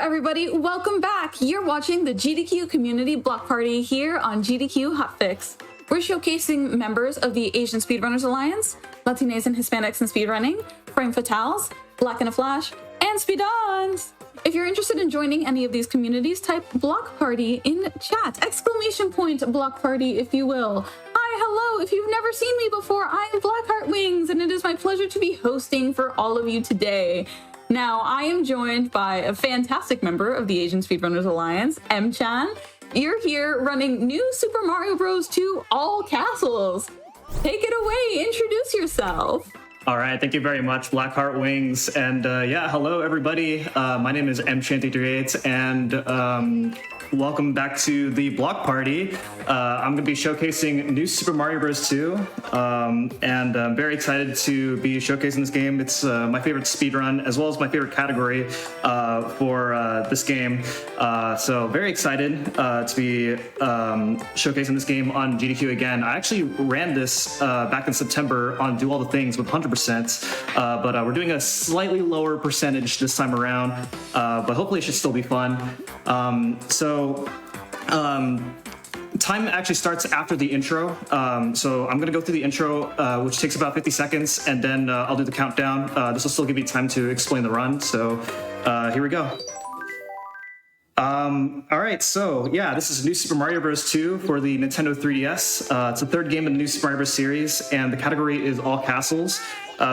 everybody, welcome back. You're watching the GDQ Community Blockparty here on GDQ Hotfix. We're showcasing members of the Asian Speedrunners Alliance, Latinas and Hispanics in Speedrunning, Frame Fatales, Black in a Flash, and Speedons. If you're interested in joining any of these communities, type Block Party in chat, exclamation point Block Party, if you will. Hi, hello, if you've never seen me before, I am Blackheart Wings, and it is my pleasure to be hosting for all of you today. Now, I am joined by a fantastic member of the Asian Speedrunners Alliance, M-chan. You're here running new Super Mario Bros. 2 All Castles. Take it away, introduce yourself. All right, thank you very much, Blackheart Wings. And yeah, hello everybody. My name is M-chan338, and welcome back to the Block Party. I'm going to be showcasing new Super Mario Bros. 2, and I'm very excited to be showcasing this game. It's my favorite speedrun, as well as my favorite category for this game. So very excited to be showcasing this game on GDQ again. I actually ran this back in September on Do All the Things with 100%, but we're doing a slightly lower percentage this time around, but hopefully it should still be fun. Time actually starts after the intro, so I'm going to go through the intro, which takes about 50 seconds, and then I'll do the countdown. This will still give you time to explain the run, so here we go. All right, so yeah, this is New Super Mario Bros. 2 for the Nintendo 3DS. It's the third game in the New Super Mario Bros. series, and the category is All Castles.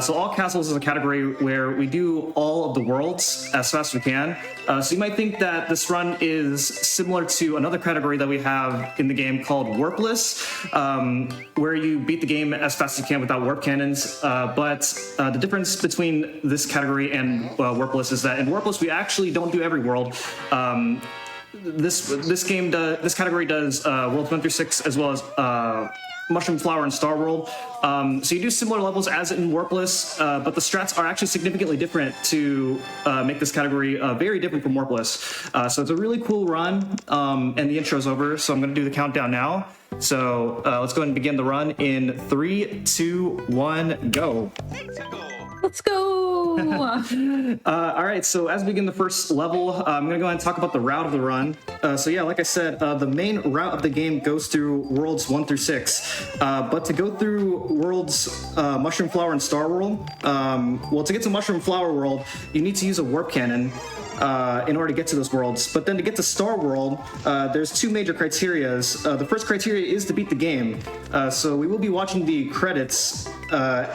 So All Castles is a category where we do all of the worlds as fast as we can. So you might think that this run is similar to another category that we have in the game called Warpless, where you beat the game as fast as you can without warp cannons. But the difference between this category and Warpless is that in Warpless we actually don't do every world. This category does worlds 1 through 6 as well as Mushroom Flower and Star World. So you do similar levels as in Warpless, but the strats are actually significantly different to make this category very different from Warpless. So it's a really cool run, and the intro's over, so I'm going to do the countdown now. So let's go ahead and begin the run in 3, 2, 1, go. Let's go! All right, so as we begin the first level, I'm going to go ahead and talk about the route of the run. So yeah, like I said, the main route of the game goes through worlds 1 through 6. But to go through worlds Mushroom Flower and Star World, well, to get to Mushroom Flower World, you need to use a warp cannon in order to get to those worlds. But then to get to Star World, there's two major criterias. The first criteria is to beat the game. So we will be watching the credits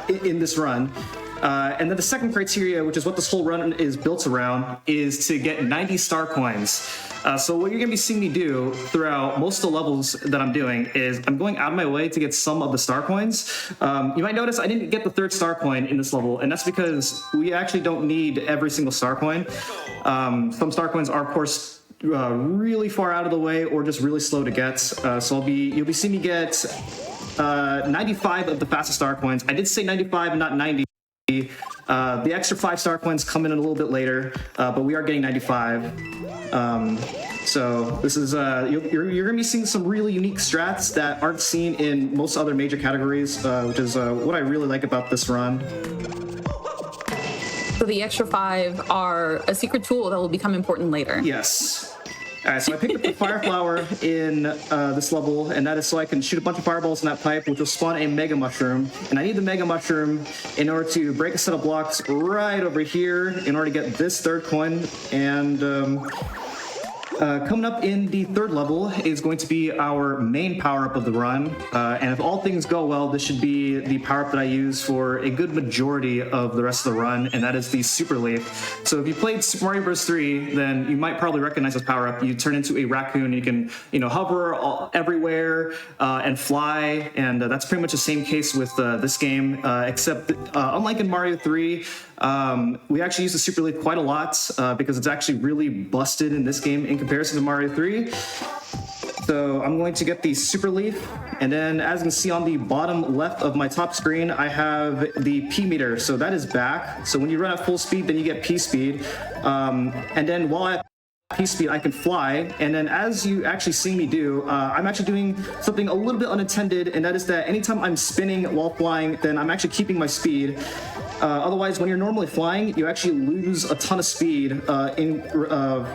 in this run. And then the second criteria, which is what this whole run is built around, is to get 90 star coins. So what you're going to be seeing me do throughout most of the levels that I'm doing is I'm going out of my way to get some of the star coins. You might notice I didn't get the third star coin in this level, and that's because we actually don't need every single star coin. Some star coins are, of course, really far out of the way or just really slow to get. So you'll be seeing me get 95 of the fastest star coins. I did say 95 and not 90. The extra 5 star coins come in a little bit later, but we are getting 95. So this is you're gonna be seeing some really unique strats that aren't seen in most other major categories, which is what I really like about this run. So the extra 5 are a secret tool that will become important later. Yes. All right, so I picked up the Fire Flower in this level, and that is so I can shoot a bunch of fireballs in that pipe, which will spawn a Mega Mushroom. And I need the Mega Mushroom in order to break a set of blocks right over here in order to get this third coin. And coming up in the third level is going to be our main power-up of the run. And if all things go well, this should be the power-up that I use for a good majority of the rest of the run, and that is the Super Leaf. So if you played Super Mario Bros. 3, then you might probably recognize this power-up. You turn into a raccoon, you can hover everywhere and fly, and that's pretty much the same case with this game, except unlike in Mario 3, we actually use the Super Leaf quite a lot because it's actually really busted in this game in comparison to Mario 3. So I'm going to get the Super Leaf, and then as you can see on the bottom left of my top screen, I have the P meter. So that is back. So when you run at full speed, then you get P speed. And then while at P speed, I can fly. And then as you actually see me do, I'm actually doing something a little bit unintended, and that is that anytime I'm spinning while flying, then I'm actually keeping my speed. Otherwise, when you're normally flying, you actually lose a ton of speed for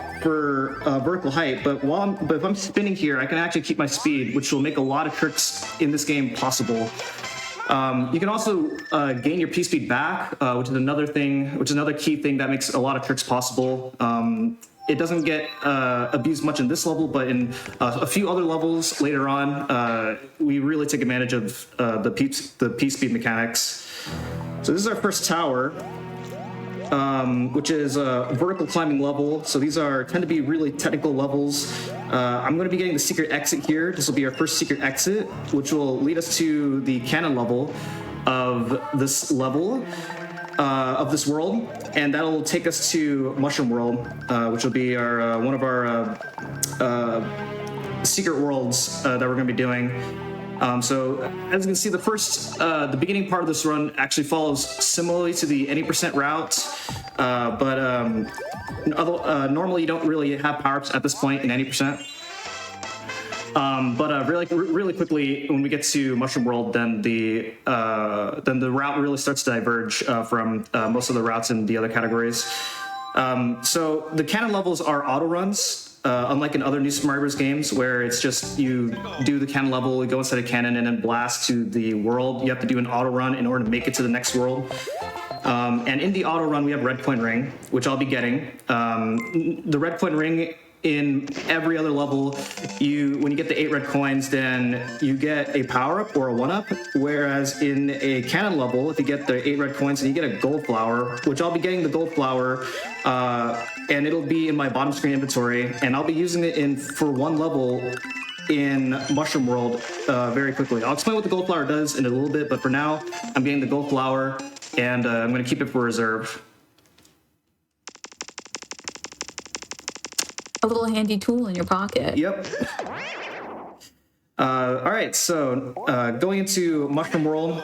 vertical height. But if I'm spinning here, I can actually keep my speed, which will make a lot of tricks in this game possible. You can also gain your P speed back, which is another key thing that makes a lot of tricks possible. It doesn't get abused much in this level, but in a few other levels later on, we really take advantage of the P speed mechanics. So this is our first tower, which is a vertical climbing level. So these tend to be really technical levels. I'm going to be getting the secret exit here. This will be our first secret exit, which will lead us to the cannon level of this level. Of this world, and that'll take us to Mushroom World, which will be our one of our secret worlds that we're going to be doing. So as you can see, the beginning part of this run actually follows similarly to the any % route, but normally you don't really have power-ups at this point in any %. But really quickly, when we get to Mushroom World, then the route really starts to diverge from most of the routes in the other categories. So the cannon levels are auto runs, unlike in other New Super Mario Bros. Games, where it's just you do the cannon level, you go inside a cannon, and then blast to the world. You have to do an auto run in order to make it to the next world. And in the auto run, we have Red Coin Ring, which I'll be getting. The Red Coin Ring. In every other level, when you get the 8 red coins, then you get a power-up or a 1-up, whereas in a cannon level, if you get the 8 red coins, then you get a gold flower, which I'll be getting the gold flower, and it'll be in my bottom screen inventory, and I'll be using it for one level in Mushroom World very quickly. I'll explain what the gold flower does in a little bit, but for now, I'm getting the gold flower, and I'm going to keep it for reserve. A little handy tool in your pocket. Yep. All right, so going into Mushroom World,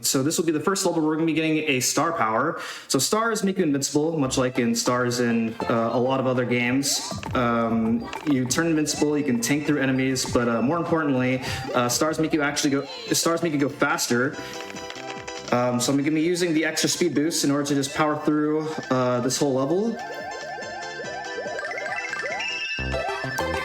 so this will be the first level where we're going to be getting a star power. So stars make you invincible, much like in stars in a lot of other games. You turn invincible, you can tank through enemies, but more importantly, stars make you go faster. So I'm going to be using the extra speed boost in order to just power through this whole level.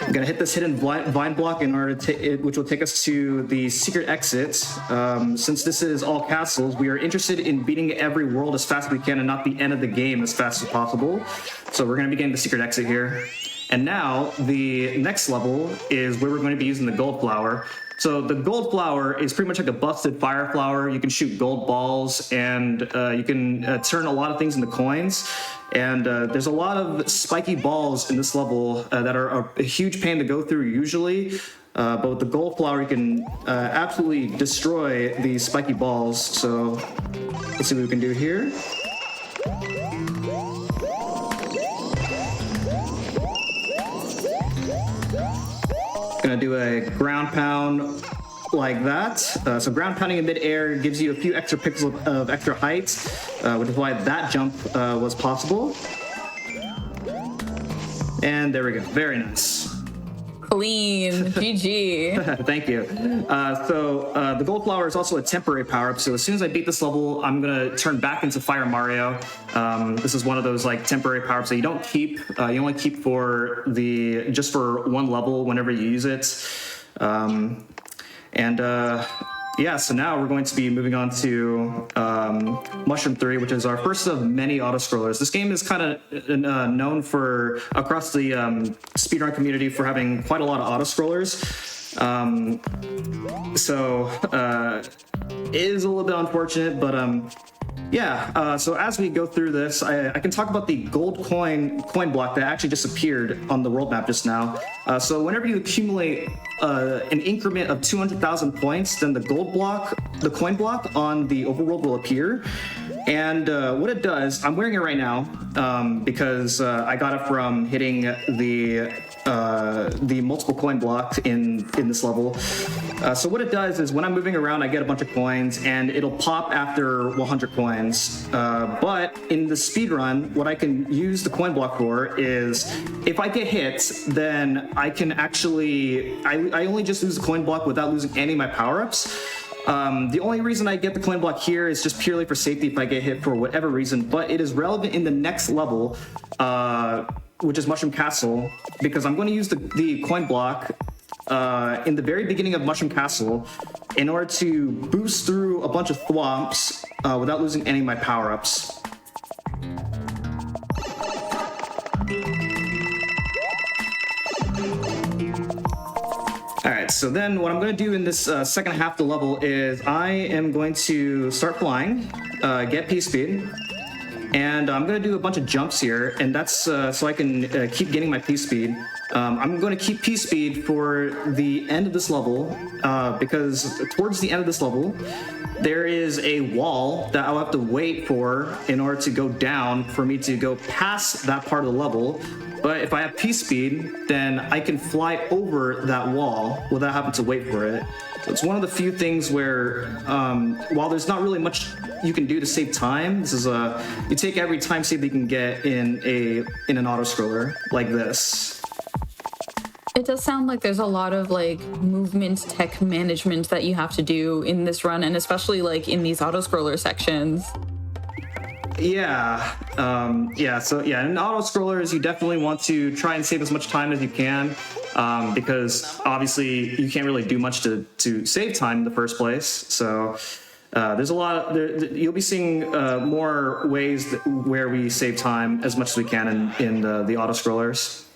I'm gonna hit this hidden vine block in order which will take us to the secret exit. Since this is all castles, we are interested in beating every world as fast as we can and not the end of the game as fast as possible. So we're gonna be getting the secret exit here. And now the next level is where we're going to be using the gold flower. So the gold flower is pretty much like a busted fire flower. You can shoot gold balls, and you can turn a lot of things into coins. And there's a lot of spiky balls in this level that are a huge pain to go through usually. But with the gold flower, you can absolutely destroy these spiky balls. So let's see what we can do here. Gonna do a ground pound like that. So ground pounding in mid-air gives you a few extra pixels of extra height, which is why that jump was possible. And there we go. Very nice. Clean. GG. Thank you. So the gold flower is also a temporary power-up. So as soon as I beat this level, I'm gonna turn back into Fire Mario. This is one of those like temporary power-ups that you don't keep. You only keep just for one level whenever you use it. Yeah, so now we're going to be moving on to Mushroom 3, which is our first of many auto-scrollers. This game is kind of known across the speedrun community for having quite a lot of auto-scrollers. It is a little bit unfortunate, but yeah, so as we go through this, I can talk about the gold coin block that actually just appeared on the world map just now. So whenever you accumulate an increment of 200,000 points, then the coin block on the overworld will appear. And what it does, I'm wearing it right now because I got it from hitting the multiple coin block in this level. So what it does is when I'm moving around, I get a bunch of coins, and it'll pop after 100 coins. But in the speedrun, what I can use the coin block for is if I get hit, then I can actually, I only just lose the coin block without losing any of my power-ups. The only reason I get the coin block here is just purely for safety if I get hit for whatever reason, but it is relevant in the next level, which is Mushroom Castle, because I'm going to use the coin block in the very beginning of Mushroom Castle in order to boost through a bunch of thwomps without losing any of my power-ups. Alright, so then what I'm going to do in this second half of the level is I am going to start flying, get P-Speed, and I'm going to do a bunch of jumps here, and that's so I can keep getting my P-Speed. I'm going to keep P-Speed for the end of this level, because towards the end of this level, there is a wall that I'll have to wait for in order to go down for me to go past that part of the level. But if I have P-Speed, then I can fly over that wall without having to wait for it. So it's one of the few things where, while there's not really much you can do to save time, this is you take every time save that you can get in an auto scroller like this. It does sound like there's a lot of like movement tech management that you have to do in this run, and especially like in these auto scroller sections. Yeah, so in auto scrollers, you definitely want to try and save as much time as you can, because obviously you can't really do much to save time in the first place. So there's a lot you'll be seeing more ways where we save time as much as we can in the auto scrollers.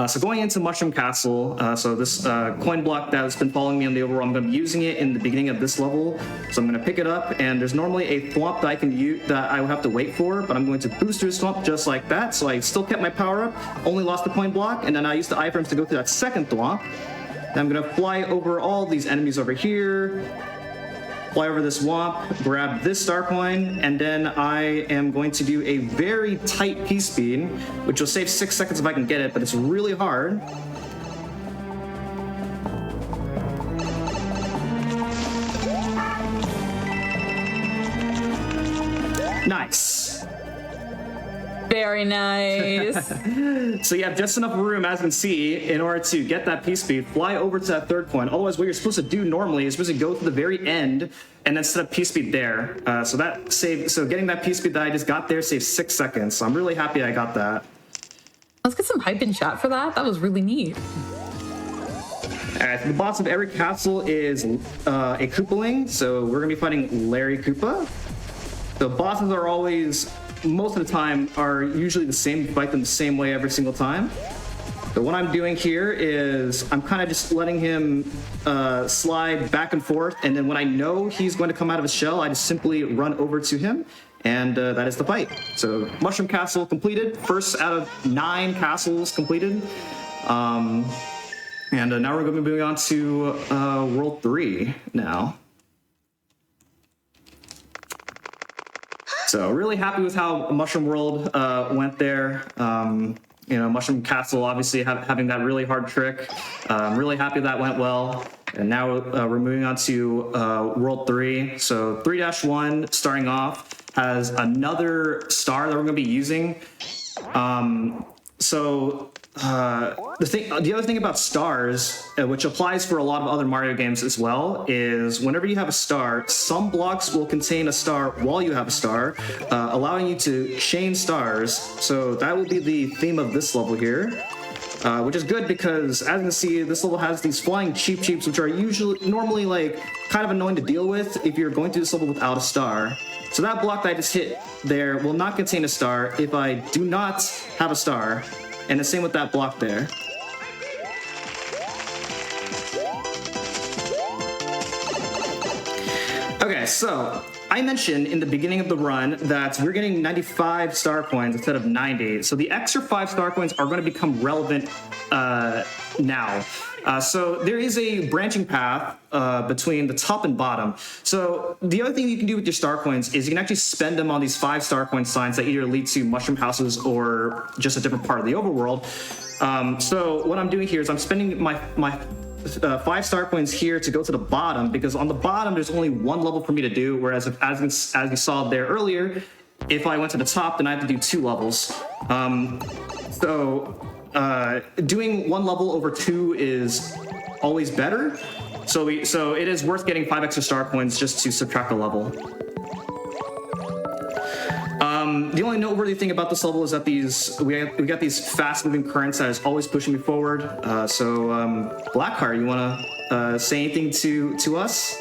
So going into Mushroom Castle, so this coin block that has been following me on the overworld, I'm going to be using it in the beginning of this level. So I'm going to pick it up, and there's normally a thwomp that I can use that I will have to wait for, but I'm going to boost through the thwomp just like that. So I still kept my power up, only lost the coin block, and then I used the iframes to go through that second thwomp. Then I'm going to fly over all these enemies over here, fly over this womp, grab this star coin, and then I am going to do a very tight P-Speed, which will save 6 seconds if I can get it, but it's really hard. Nice. Very nice. So you have just enough room, as you can see, in order to get that P-Speed, fly over to that third coin. Otherwise, what you're supposed to do normally is supposed to go to the very end and then set up P-Speed there. So getting that P-Speed that I just got there saves 6 seconds. So I'm really happy I got that. Let's get some hype in chat for that. That was really neat. Alright, the boss of every castle is a Koopaling, so we're going to be fighting Larry Koopa. The bosses are always, most of the time, are usually the same. You fight them the same way every single time. So what I'm doing here is I'm kind of just letting him slide back and forth, and then when I know he's going to come out of his shell, I just simply run over to him, and that is the fight. So Mushroom Castle completed, first out of 9 castles completed. And now we're going to be moving on to World 3 now. So really happy with how Mushroom World went there. Mushroom Castle obviously having that really hard trick. I'm really happy that went well. And now we're moving on to World 3. So 3-1 starting off has another star that we're going to be using. The other thing about stars, which applies for a lot of other Mario games as well, is whenever you have a star, some blocks will contain a star while you have a star, allowing you to chain stars. So that will be the theme of this level here, which is good because, as you can see, this level has these flying cheeps, which are normally like kind of annoying to deal with if you're going through this level without a star. So that block that I just hit there will not contain a star if I do not have a star. And the same with that block there. Okay, so I mentioned in the beginning of the run that we're getting 95 star coins instead of 90. So the extra 5 star coins are going to become relevant now. So there is a branching path between the top and bottom. So the other thing you can do with your star coins is you can actually spend them on these 5 star coin signs that either lead to mushroom houses or just a different part of the overworld. So what I'm doing here is I'm spending my 5 star coins here to go to the bottom, because on the bottom there's only one level for me to do, whereas as you saw there earlier, if I went to the top, then I have to do 2 levels. Doing 1 level over 2 is always better. So it is worth getting 5 extra star coins just to subtract a level. The only noteworthy thing about this level is that we got these fast-moving currents that is always pushing me forward. Blackheart, you want to say anything to us?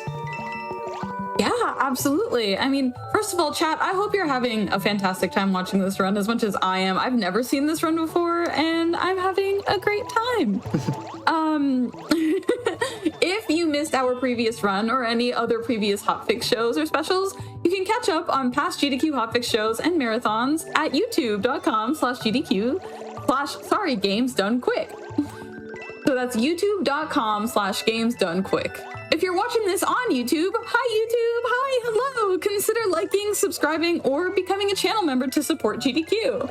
Yeah, absolutely. I mean, first of all, chat, I hope you're having a fantastic time watching this run as much as I am. I've never seen this run before, and I'm having a great time. If you missed our previous run or any other previous Hotfix shows or specials, you can catch up on past GDQ Hotfix shows and marathons at youtube.com/GDQ/Games Done Quick. So that's youtube.com/Games Done Quick. If you're watching this on YouTube, hi YouTube, hi, hello. Consider liking, subscribing, or becoming a channel member to support GDQ.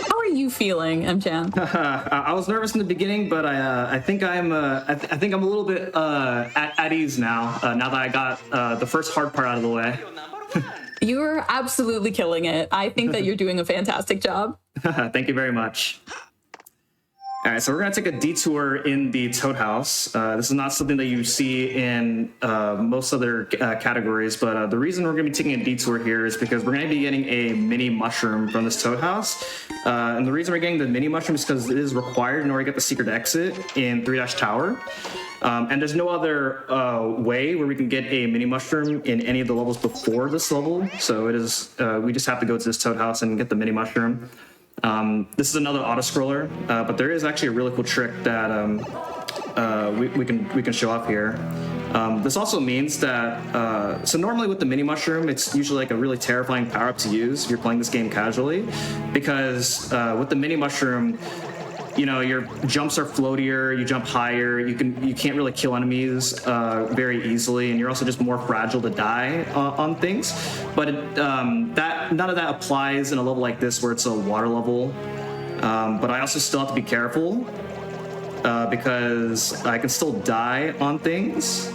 How are you feeling, M-Chan? I was nervous in the beginning, but I think I'm a little bit at ease now. Now that I got the first hard part out of the way. You're absolutely killing it. I think that you're doing a fantastic job. Thank you very much. All right, so we're gonna take a detour in the Toad House. This is not something that you see in most other categories, but the reason we're gonna be taking a detour here is because we're gonna be getting a mini mushroom from this Toad House. And the reason we're getting the mini mushroom is because it is required in order to get the secret exit in 3-Dash Tower. And there's no other way where we can get a mini mushroom in any of the levels before this level. So it is, we just have to go to this Toad House and get the mini mushroom. This is another auto scroller, but there is actually a really cool trick that we can show off here. This also means that so normally with the mini mushroom, it's usually like a really terrifying power up to use if you're playing this game casually, because with the mini mushroom, you know, your jumps are floatier, you jump higher, you can't really kill enemies very easily, and you're also just more fragile to die on things. But none of that applies in a level like this where it's a water level. But I also still have to be careful because I can still die on things.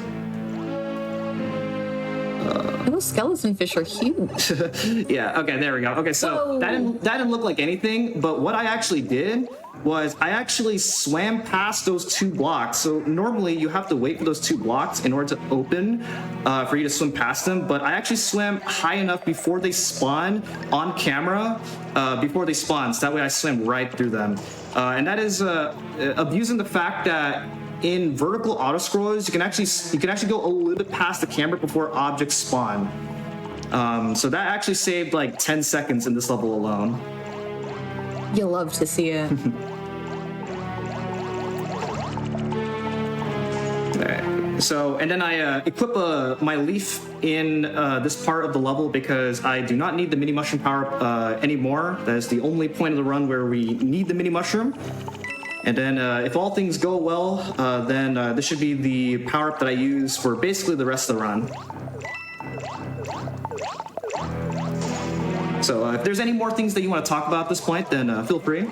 Those skeleton fish are huge. Yeah, okay, there we go. Okay, so that didn't look like anything, but what I actually did was I actually swam past those 2 blocks. So normally you have to wait for those 2 blocks in order to open for you to swim past them, but I actually swam high enough before they spawn on camera, before they spawn, so that way I swam right through them. And that is abusing the fact that in vertical autoscrollers, you can actually go a little bit past the camera before objects spawn. So that actually saved like 10 seconds in this level alone. You love to see it. Alright, so, and then I equip my leaf in this part of the level because I do not need the mini mushroom power anymore. That is the only point of the run where we need the mini mushroom. And then if all things go well, then this should be the power up that I use for basically the rest of the run. So if there's any more things that you want to talk about at this point, then feel free.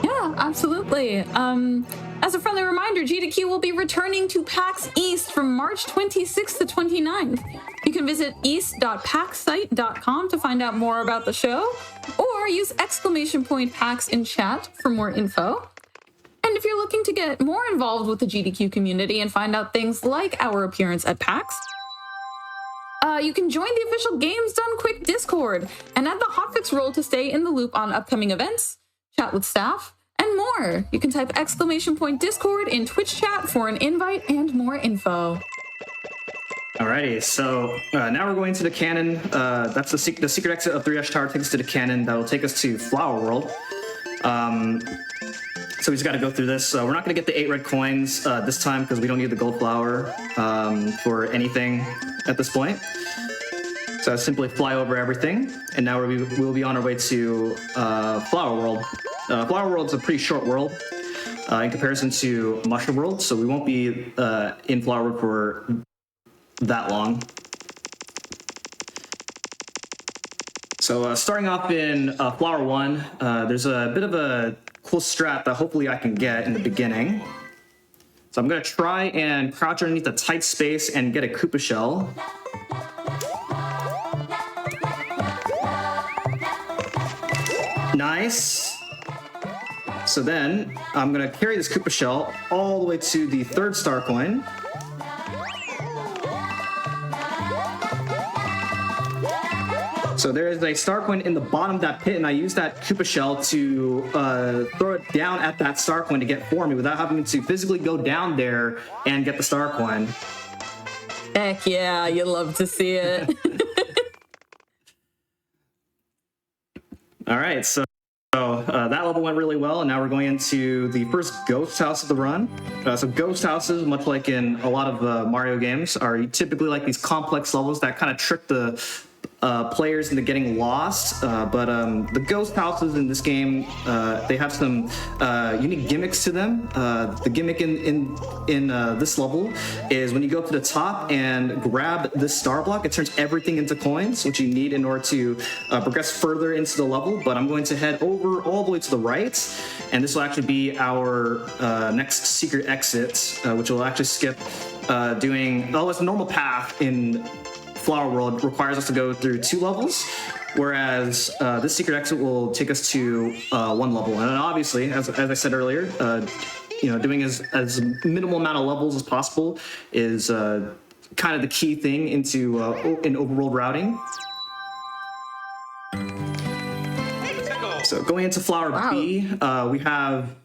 Yeah, absolutely. As a friendly reminder, GDQ will be returning to PAX East from March 26th to 29th. You can visit east.paxsite.com to find out more about the show, or use !PAX in chat for more info. And if you're looking to get more involved with the GDQ community and find out things like our appearance at PAX, you can join the official Games Done Quick Discord and add the Hotfix role to stay in the loop on upcoming events, chat with staff, and more. You can type !Discord in Twitch chat for an invite and more info. Alrighty, so now we're going to the cannon. That's the secret exit of 3-Dash Tower takes us to the cannon that will take us to Flower World. So we just got to go through this. We're not going to get the 8 red coins this time because we don't need the gold flower for anything at this point. So I simply fly over everything, and now we'll be on our way to Flower World. Flower World's a pretty short world in comparison to Mushroom World, so we won't be in Flower World for that long. So starting off in Flower 1, there's a bit of a cool strat that hopefully I can get in the beginning. So I'm going to try and crouch underneath a tight space and get a Koopa shell. Nice. So then I'm going to carry this Koopa shell all the way to the third star coin. So there is a star coin in the bottom of that pit, and I use that Koopa shell to throw it down at that star coin to get for me without having to physically go down there and get the star coin. Heck yeah, you love to see it. All right, so that level went really well, and now we're going into the first ghost house of the run. So ghost houses, much like in a lot of Mario games, are typically like these complex levels that kind of trick the players into getting lost, but the ghost houses in this game, they have some unique gimmicks to them. The gimmick in this level is when you go up to the top and grab this star block, it turns everything into coins, which you need in order to progress further into the level. But I'm going to head over all the way to the right, and this will actually be our next secret exit, which will actually skip doing, oh, it's a normal path in Flower World requires us to go through 2 levels, whereas this secret exit will take us to 1 level. And obviously, as I said earlier, doing as minimal amount of levels as possible is kind of the key thing into in overworld routing. So going into Flower B, we have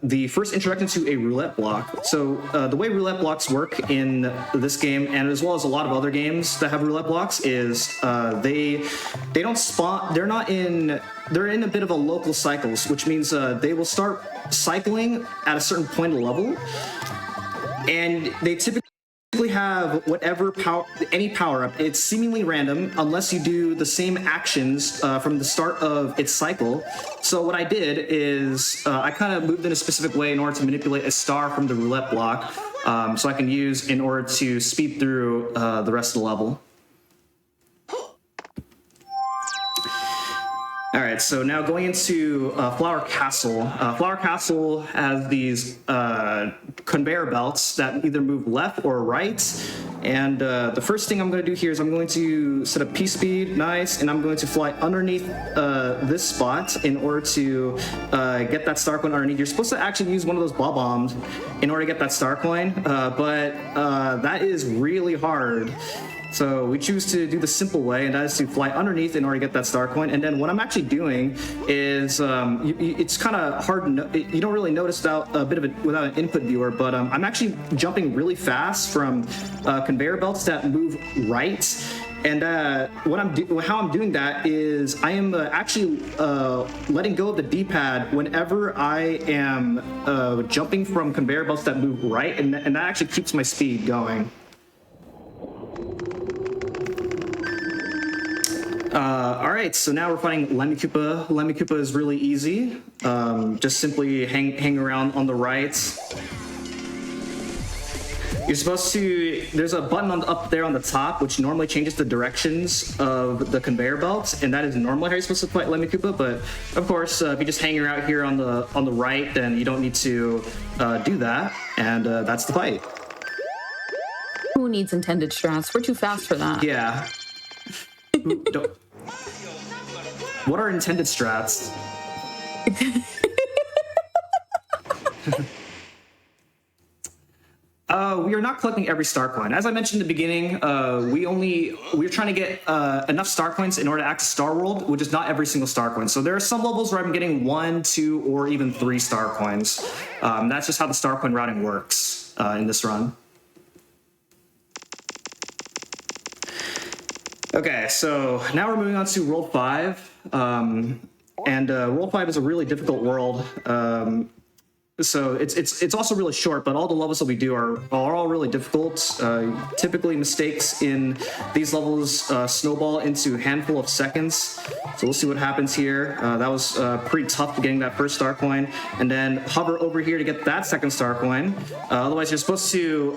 the first introduction to a roulette block. So the way roulette blocks work in this game, and as well as a lot of other games that have roulette blocks, is they don't spawn. They're in a bit of a local cycles, which means they will start cycling at a certain point of the level, and they typically have any power up. It's seemingly random unless you do the same actions from the start of its cycle. So what I did is I kind of moved in a specific way in order to manipulate a star from the roulette block, so I can use in order to speed through the rest of the level. All right, so now going into Flower Castle. Flower Castle has these conveyor belts that either move left or right. And the first thing I'm going to do here is I'm going to set up P-Speed, nice, and I'm going to fly underneath this spot in order to get that star coin underneath. You're supposed to actually use one of those bob-bombs in order to get that star coin, but that is really hard. So we choose to do the simple way, and that is to fly underneath in order to get that star coin. And then what I'm actually doing is, it's kind of hard to you don't really notice without an input viewer, but I'm actually jumping really fast from conveyor belts that move right. And how I'm doing that is I am actually letting go of the D-pad whenever I am jumping from conveyor belts that move right, and that actually keeps my speed going. All right, so now we're fighting Lemmy Koopa. Lemmy Koopa is really easy. Just simply hang around on the right. You're supposed to, there's a button up there on the top which normally changes the directions of the conveyor belts, and that is normally how you're supposed to fight Lemmy Koopa, but of course if you just hang out here on the right, then you don't need to do that, and that's the fight. Who needs intended strats? We're too fast for that. Yeah. What are intended strats? We are not collecting every star coin. As I mentioned in the beginning, we're trying to get enough star coins in order to access Star World, which is not every single star coin. So there are some levels where I'm getting 1, 2, or even 3 star coins. That's just how the star coin routing works in this run. Okay, so now we're moving on to World 5. World 5 is a really difficult world. So it's also really short, but all the levels that we do are all really difficult. Typically mistakes in these levels snowball into a handful of seconds. So we'll see what happens here. That was pretty tough getting that first star coin, and then hover over here to get that second star coin. Otherwise you're supposed to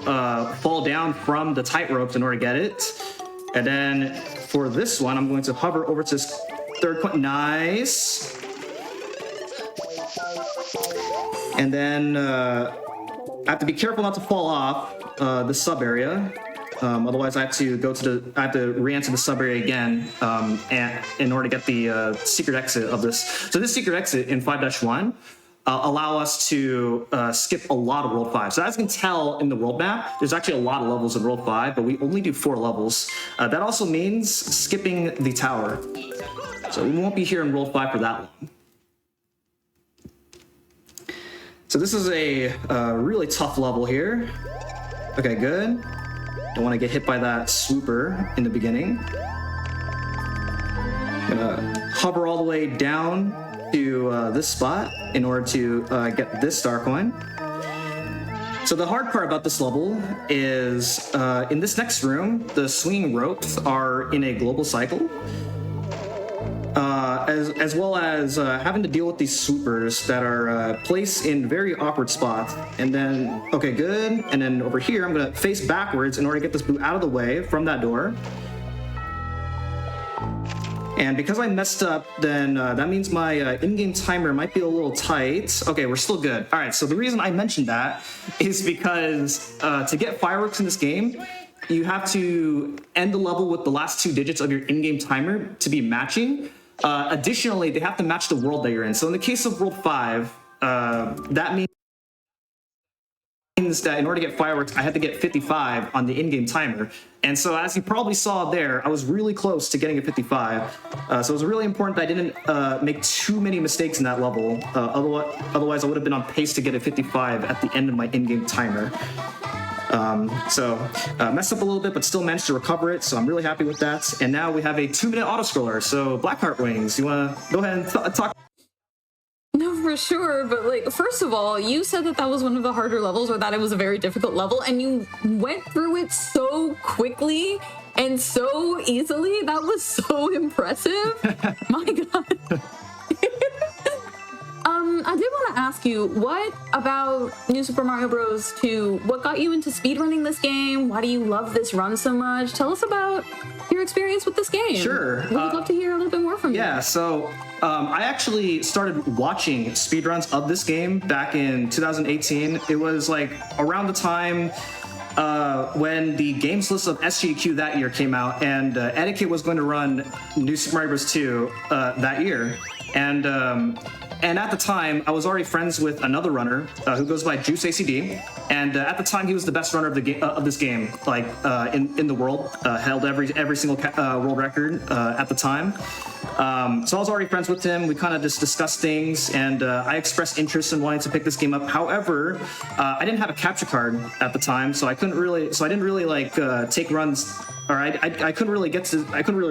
fall down from the tight ropes in order to get it. And then for this one, I'm going to hover over to this third coin. Nice. And then I have to be careful not to fall off the sub area. Otherwise, I have to re-enter the sub area again and in order to get the secret exit of this. So this secret exit in 5-1 allow us to skip a lot of World 5. So as you can tell in the world map, there's actually a lot of levels in World 5, but we only do 4 levels. That also means skipping the tower. So we won't be here in World 5 for that long. So this is a really tough level here. Okay, good. Don't want to get hit by that swooper in the beginning. I'm gonna hover all the way down to this spot in order to get this star coin. So the hard part about this level is in this next room, the swinging ropes are in a global cycle. As well as having to deal with these swoopers that are placed in very awkward spots. And then, okay, good. And then over here, I'm gonna face backwards in order to get this boot out of the way from that door. And because I messed up, then that means my in-game timer might be a little tight. Okay, we're still good. All right, so the reason I mentioned that is because to get fireworks in this game, you have to end the level with the last 2 digits of your in-game timer to be matching. Additionally, they have to match the world that you're in. So in the case of World 5, that means that in order to get fireworks, I had to get 55 on the in-game timer. And so as you probably saw there, I was really close to getting a 55. So it was really important that I didn't make too many mistakes in that level. Otherwise, I would have been on pace to get a 55 at the end of my in-game timer. Messed up a little bit, but still managed to recover it, so I'm really happy with that. And now we have a 2-minute auto-scroller, so Blackheart Wings, you want to go ahead and talk? No, for sure, but like, first of all, you said that that was one of the harder levels, or that it was a very difficult level, and you went through it so quickly and so easily. That was so impressive. My God. I did want to ask you, what about New Super Mario Bros. 2? What got you into speedrunning this game? Why do you love this run so much? Tell us about your experience with this game. Sure. We'd love to hear a little bit more from you. Yeah, so I actually started watching speedruns of this game back in 2018. It was like around the time when the games list of SGDQ that year came out, and Etiquette was going to run New Super Mario Bros. 2 that year. And at the time, I was already friends with another runner who goes by Juice ACD, and at the time he was the best runner of the game of this game, like in the world, held every single world record at the time. So I was already friends with him. We kind of just discussed things, and I expressed interest in wanting to pick this game up. However, I didn't have a capture card at the time, so I didn't really like take runs, or I couldn't really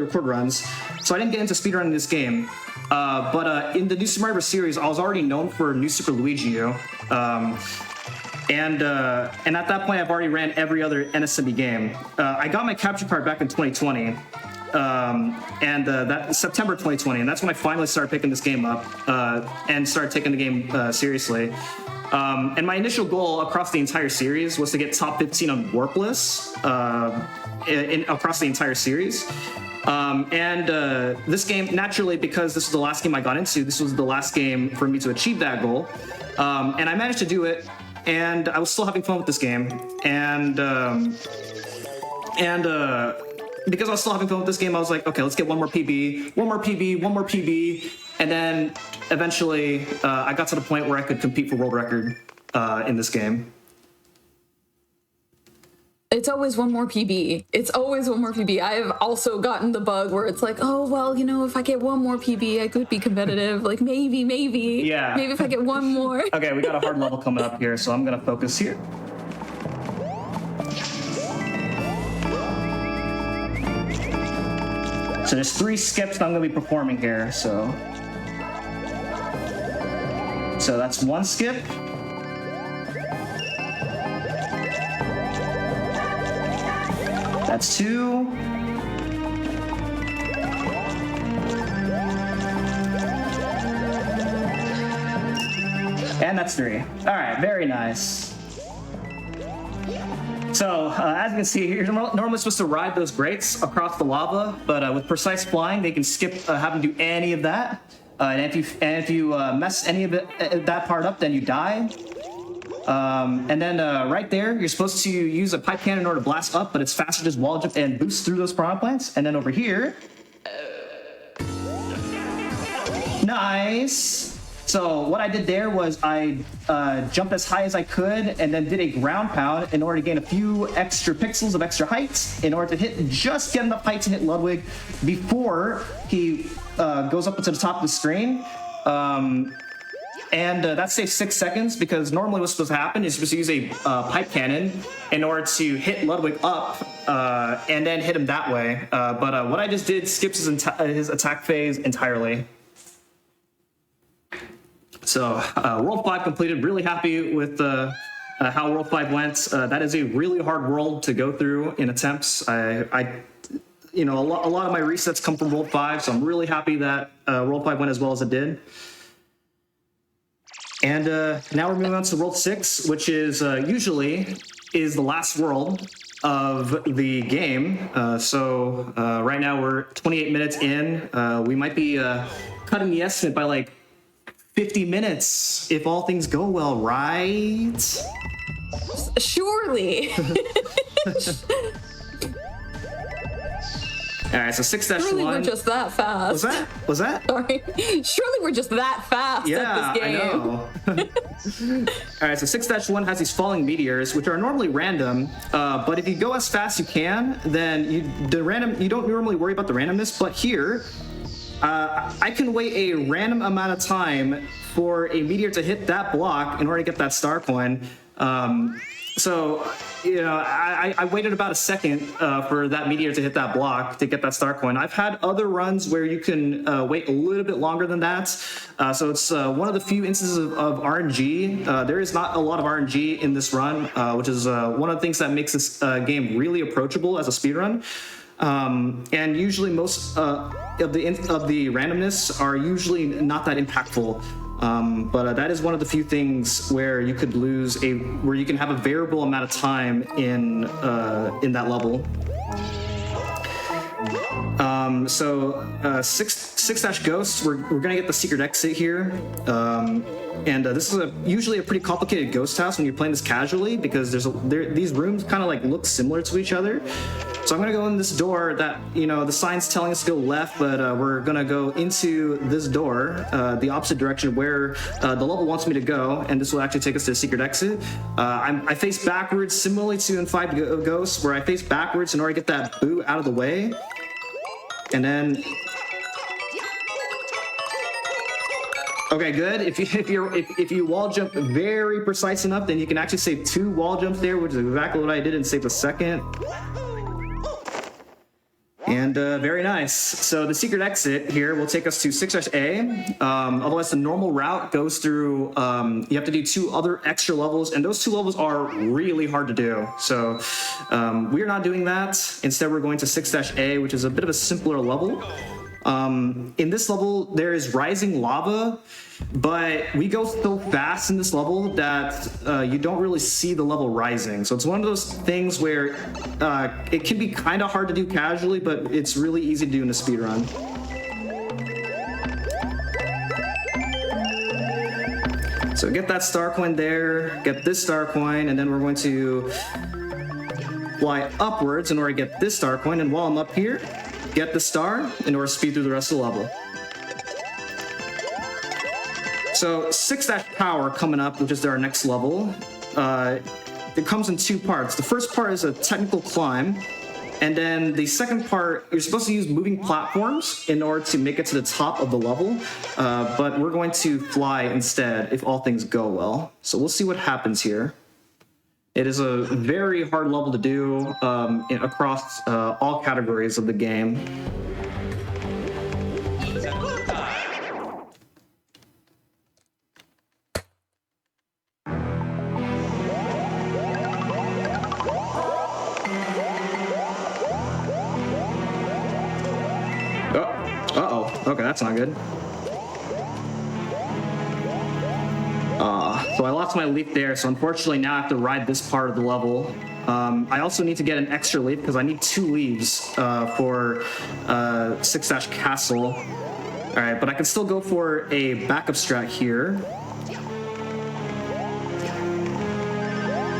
record runs, so I didn't get into speedrunning this game. But in the New Super Mario Bros. Series, I was already known for New Super Luigi U. And at that point, I've already ran every other NSMB game. I got my capture card back in 2020, that September 2020, and that's when I finally started picking this game up and started taking the game seriously. And my initial goal across the entire series was to get top 15 on Warpless across the entire series. This game, naturally, because this was the last game I got into, this was the last game for me to achieve that goal. And I managed to do it, and I was still having fun with this game. Because I was still having fun with this game, I was like, okay, let's get one more PB, and then eventually I got to the point where I could compete for world record in this game. It's always one more PB. It's always one more PB. I've also gotten the bug where it's like, oh, well, if I get one more PB, I could be competitive. Like, maybe. Yeah. Maybe if I get one more. Okay, we got a hard level coming up here, so I'm going to focus here. So there's 3 skips that I'm going to be performing here, so that's 1 skip. That's 2. And that's 3. All right, very nice. So, as you can see, you're normally supposed to ride those grates across the lava, but with precise flying, they can skip having to do any of that. And if you mess any of that part up, then you die. And then right there, you're supposed to use a pipe cannon in order to blast up, but it's faster to just wall jump and boost through those piranha plants. And then over here, nice. So what I did there was I jumped as high as I could and then did a ground pound in order to gain a few extra pixels of extra height in order to just get enough height to hit Ludwig before he goes up to the top of the screen. And that saves 6 seconds because normally what's supposed to happen is you're supposed to use a pipe cannon in order to hit Ludwig up and then hit him that way. But what I just did skips his attack phase entirely. So World 5 completed, really happy with how World 5 went. That is a really hard world to go through in attempts. A lot of my resets come from World 5, so I'm really happy that World 5 went as well as it did. And now we're moving on to World 6, which is usually is the last world of the game. So right now we're 28 minutes in. We might be cutting the estimate by like 50 minutes if all things go well, right? Surely. All right, so 6-1. Surely we're just that fast. Was that? Sorry. Surely we're just that fast at this game. I know. All right, so 6-1 has these falling meteors, which are normally random, but if you go as fast as you can, then you don't normally worry about the randomness, but here, I can wait a random amount of time for a meteor to hit that block in order to get that star coin. So, I waited about a second for that meteor to hit that block to get that star coin. I've had other runs where you can wait a little bit longer than that. So it's one of the few instances of RNG. There is not a lot of RNG in this run, which is one of the things that makes this game really approachable as a speedrun. And usually most of the randomness are usually not that impactful. But that is one of the few things where you could where you can have a variable amount of time in that level. So 6-Ghosts, we're gonna get the secret exit here. And this is usually a pretty complicated ghost house when you're playing this casually because these rooms kind of like look similar to each other. So I'm gonna go in this door that, the sign's telling us to go left, but we're gonna go into this door, the opposite direction where the level wants me to go, and this will actually take us to the secret exit. I face backwards, similarly to in 5 Ghosts, where I face backwards in order to get that boot out of the way. And then, okay, good. If you wall jump very precise enough, then you can actually save 2 wall jumps there, which is exactly what I did, and save a second. And very nice. So the secret exit here will take us to 6-A. Otherwise, the normal route goes through, you have to do 2 other extra levels, and those 2 levels are really hard to do. So we're not doing that. Instead, we're going to 6-A, which is a bit of a simpler level. In this level, there is rising lava, but we go so fast in this level that you don't really see the level rising. So it's one of those things where it can be kind of hard to do casually, but it's really easy to do in a speedrun. So get that star coin there, get this star coin, and then we're going to fly upwards in order to get this star coin, and while I'm up here, get the star in order to speed through the rest of the level. So 6-Power coming up, which is our next level. It comes in 2 parts. The first part is a technical climb, and then the second part, you're supposed to use moving platforms in order to make it to the top of the level, but we're going to fly instead if all things go well. So we'll see what happens here. It is a very hard level to do across all categories of the game. Okay, that's not good. So I lost my leap there, so unfortunately now I have to ride this part of the level. I also need to get an extra leaf because I need 2 leaves for 6-Castle. All right, but I can still go for a backup strat here.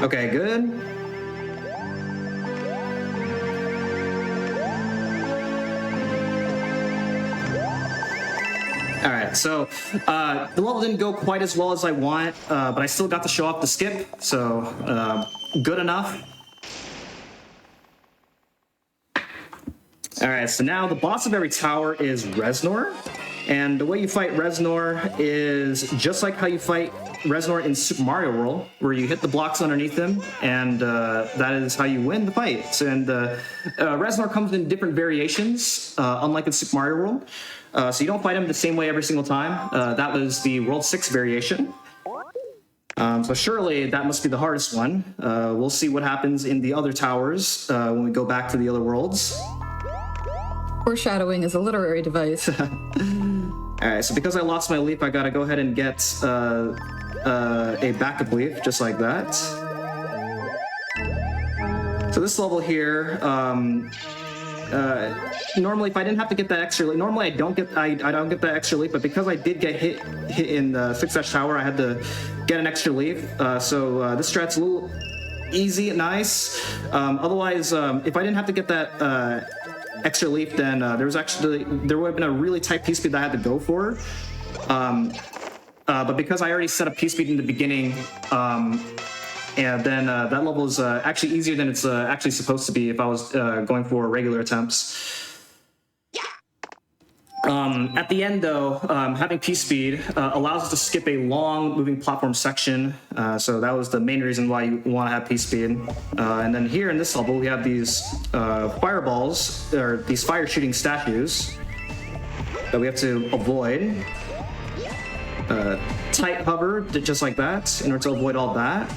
Okay, good. All right, so the level didn't go quite as well as I want, but I still got to show off the skip, so good enough. All right, so now the boss of every tower is Reznor, and the way you fight Reznor is just like how you fight Reznor in Super Mario World, where you hit the blocks underneath him, and that is how you win the fight. And Reznor comes in different variations, unlike in Super Mario World. So you don't fight him the same way every single time. That was the World 6 variation. So surely that must be the hardest one. We'll see what happens in the other towers when we go back to the other worlds. Foreshadowing is a literary device. All right, so because I lost my leaf, I gotta go ahead and get a backup leaf, just like that. So this level here, normally if I didn't have to get that extra leaf, normally I don't get that extra leaf, but because I did get hit in the 6-dash tower, I had to get an extra leaf. So this strat's a little easy and nice. Otherwise, if I didn't have to get that extra leaf, then there would have been a really tight P speed that I had to go for. But because I already set a P speed in the beginning, and then that level is actually easier than it's actually supposed to be if I was going for regular attempts. At the end, though, having P-Speed allows us to skip a long moving platform section, so that was the main reason why you want to have P-Speed. And then here in this level, we have these fireballs, or these fire-shooting statues that we have to avoid. Tight hover, just like that, in order to avoid all that.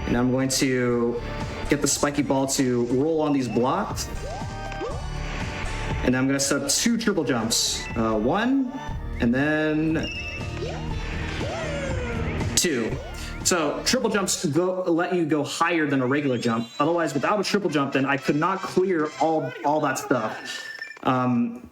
And I'm going to get the spiky ball to roll on these blocks. And I'm going to set up 2 triple jumps. 1, and then 2. So triple jumps let you go higher than a regular jump. Otherwise, without a triple jump, then I could not clear all that stuff. And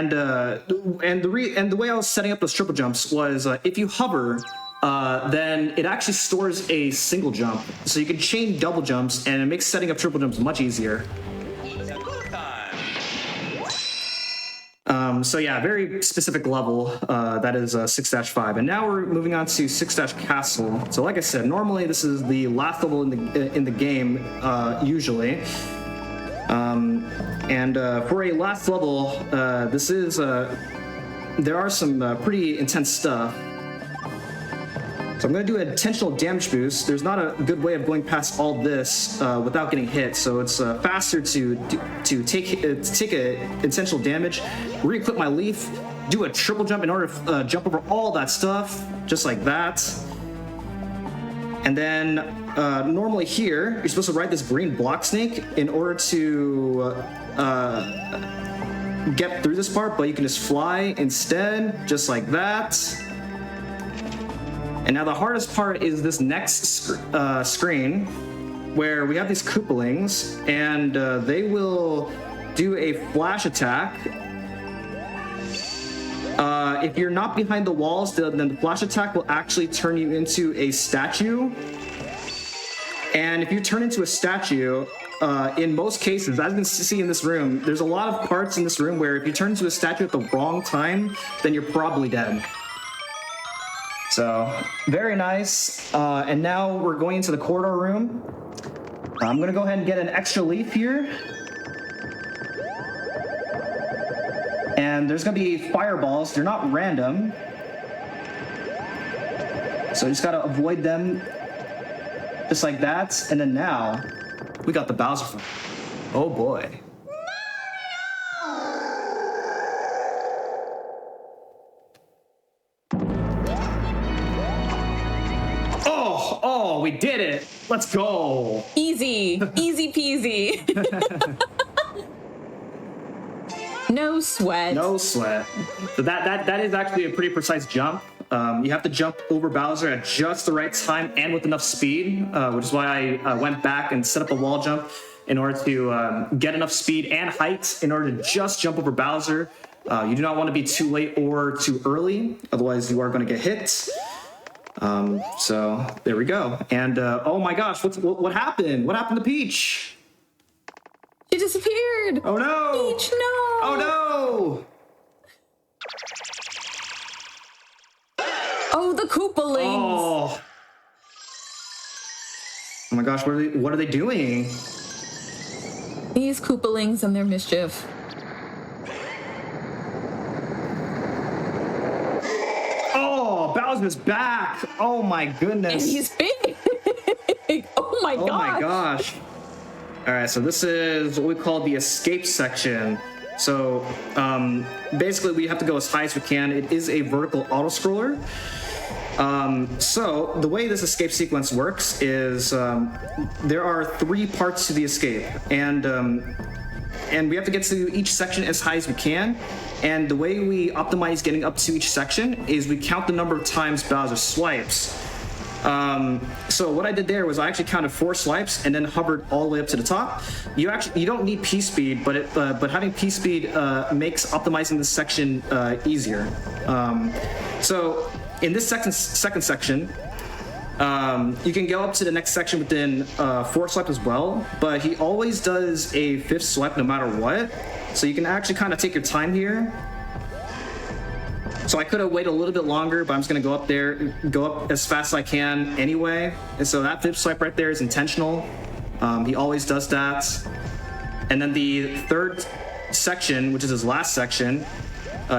the way I was setting up those triple jumps was if you hover, then it actually stores a single jump. So you can chain double jumps, and it makes setting up triple jumps much easier. So yeah, very specific level, that is 6-5. And now we're moving on to 6-Castle. So like I said, normally this is the last level in the game, usually. For a last level, this is, there are some pretty intense stuff. So I'm going to do an intentional damage boost. There's not a good way of going past all this without getting hit, so it's faster to take intentional damage, re-equip my leaf, do a triple jump in order to jump over all that stuff, just like that. And then normally here, you're supposed to ride this green block snake in order to get through this part, but you can just fly instead, just like that. And now the hardest part is this next screen, where we have these Koopalings, and they will do a flash attack. If you're not behind the walls, then the flash attack will actually turn you into a statue. And if you turn into a statue, in most cases, as you can see in this room, there's a lot of parts in this room where if you turn into a statue at the wrong time, then you're probably dead. So, very nice. And now we're going into the corridor room. I'm gonna go ahead and get an extra leaf here. And there's gonna be fireballs. They're not random. So you just gotta avoid them, just like that. And then now, we got the Bowser fight. Oh boy. Oh, we did it! Let's go! Easy peasy. No sweat. No sweat. So that is actually a pretty precise jump. You have to jump over Bowser at just the right time and with enough speed, which is why I went back and set up a wall jump in order to get enough speed and height in order to just jump over Bowser. You do not want to be too late or too early, otherwise you are going to get hit. So there we go. And oh my gosh, what happened? What happened to Peach? She disappeared. Oh no! Peach, no! Oh no! Oh, the Koopalings. Oh my gosh, what are they doing? These Koopalings and their mischief. Oh, Bowser's back! Oh my goodness! And he's big. Oh my gosh. Oh my gosh! All right, so this is what we call the escape section. So basically, we have to go as high as we can. It is a vertical auto scroller. So the way this escape sequence works is there are 3 parts to the escape, and we have to get to each section as high as we can. And the way we optimize getting up to each section is we count the number of times Bowser swipes. So what I did there was I actually counted 4 swipes and then hovered all the way up to the top. You don't need P speed, but having P speed makes optimizing this section easier. So in this second section, you can go up to the next section within 4 swipes as well, but he always does a 5th swipe no matter what. So you can actually kind of take your time here. So I could have waited a little bit longer, but I'm just gonna go up there, go up as fast as I can anyway. And so that 5th swipe right there is intentional. He always does that. And then the 3rd section, which is his last section,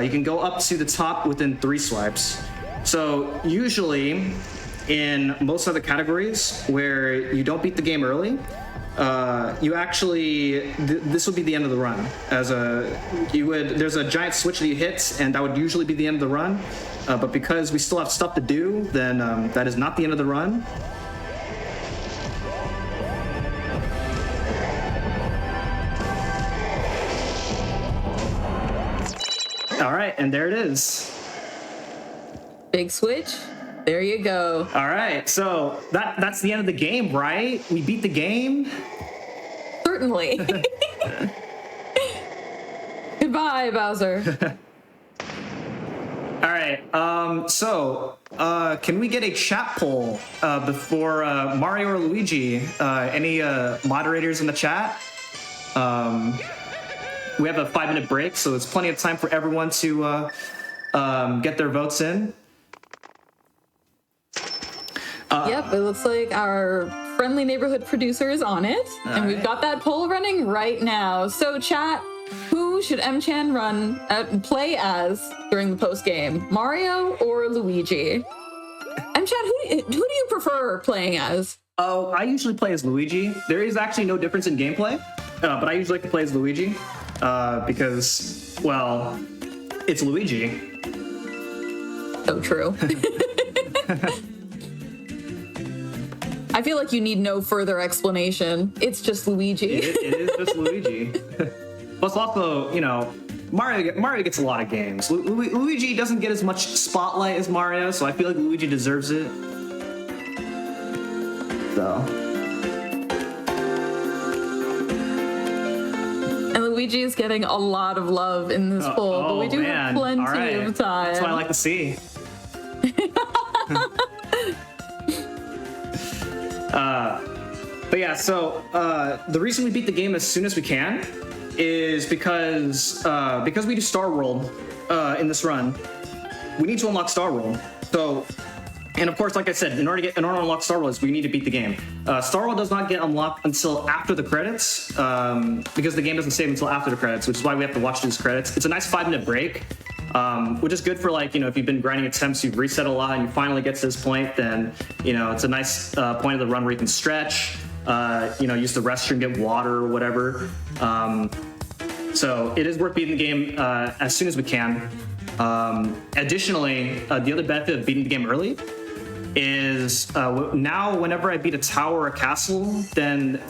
you can go up to the top within 3 swipes. So usually in most other categories where you don't beat the game early, you actually this would be the end of the run. There's a giant switch that you hit, and that would usually be the end of the run. But because we still have stuff to do, then that is not the end of the run. All right, and there it is. Big switch. There you go. All right, so that's the end of the game, right? We beat the game? Certainly. Goodbye, Bowser. All right, so can we get a chat poll before Mario or Luigi? Any moderators in the chat? We have a 5-minute break, so there's plenty of time for everyone to get their votes in. Yep, it looks like our friendly neighborhood producer is on it, and we've got that poll running right now. So chat, who should M-Chan play as during the post game, Mario or Luigi? M-Chan, who do you prefer playing as? Oh, I usually play as Luigi. There is actually no difference in gameplay, but I usually like to play as Luigi because, well, it's Luigi. So true. I feel like you need no further explanation. It's just Luigi. It is just Luigi. Plus, also, Mario gets a lot of games. Luigi doesn't get as much spotlight as Mario, so I feel like Luigi deserves it. So. And Luigi is getting a lot of love in this poll, but we do have plenty of time. That's what I like to see. But yeah, so the reason we beat the game as soon as we can is because we do Star World in this run. We need to unlock Star World. So, and of course, like I said, in order to unlock Star World, we need to beat the game. Star World does not get unlocked until after the credits because the game doesn't save until after the credits, which is why we have to watch these credits. It's a nice 5-minute break. Which is good for if you've been grinding attempts, you've reset a lot, and you finally get to this point, then, it's a nice point of the run where you can stretch, use the restroom, get water or whatever. So it is worth beating the game as soon as we can. Additionally, the other benefit of beating the game early is now whenever I beat a tower or a castle, then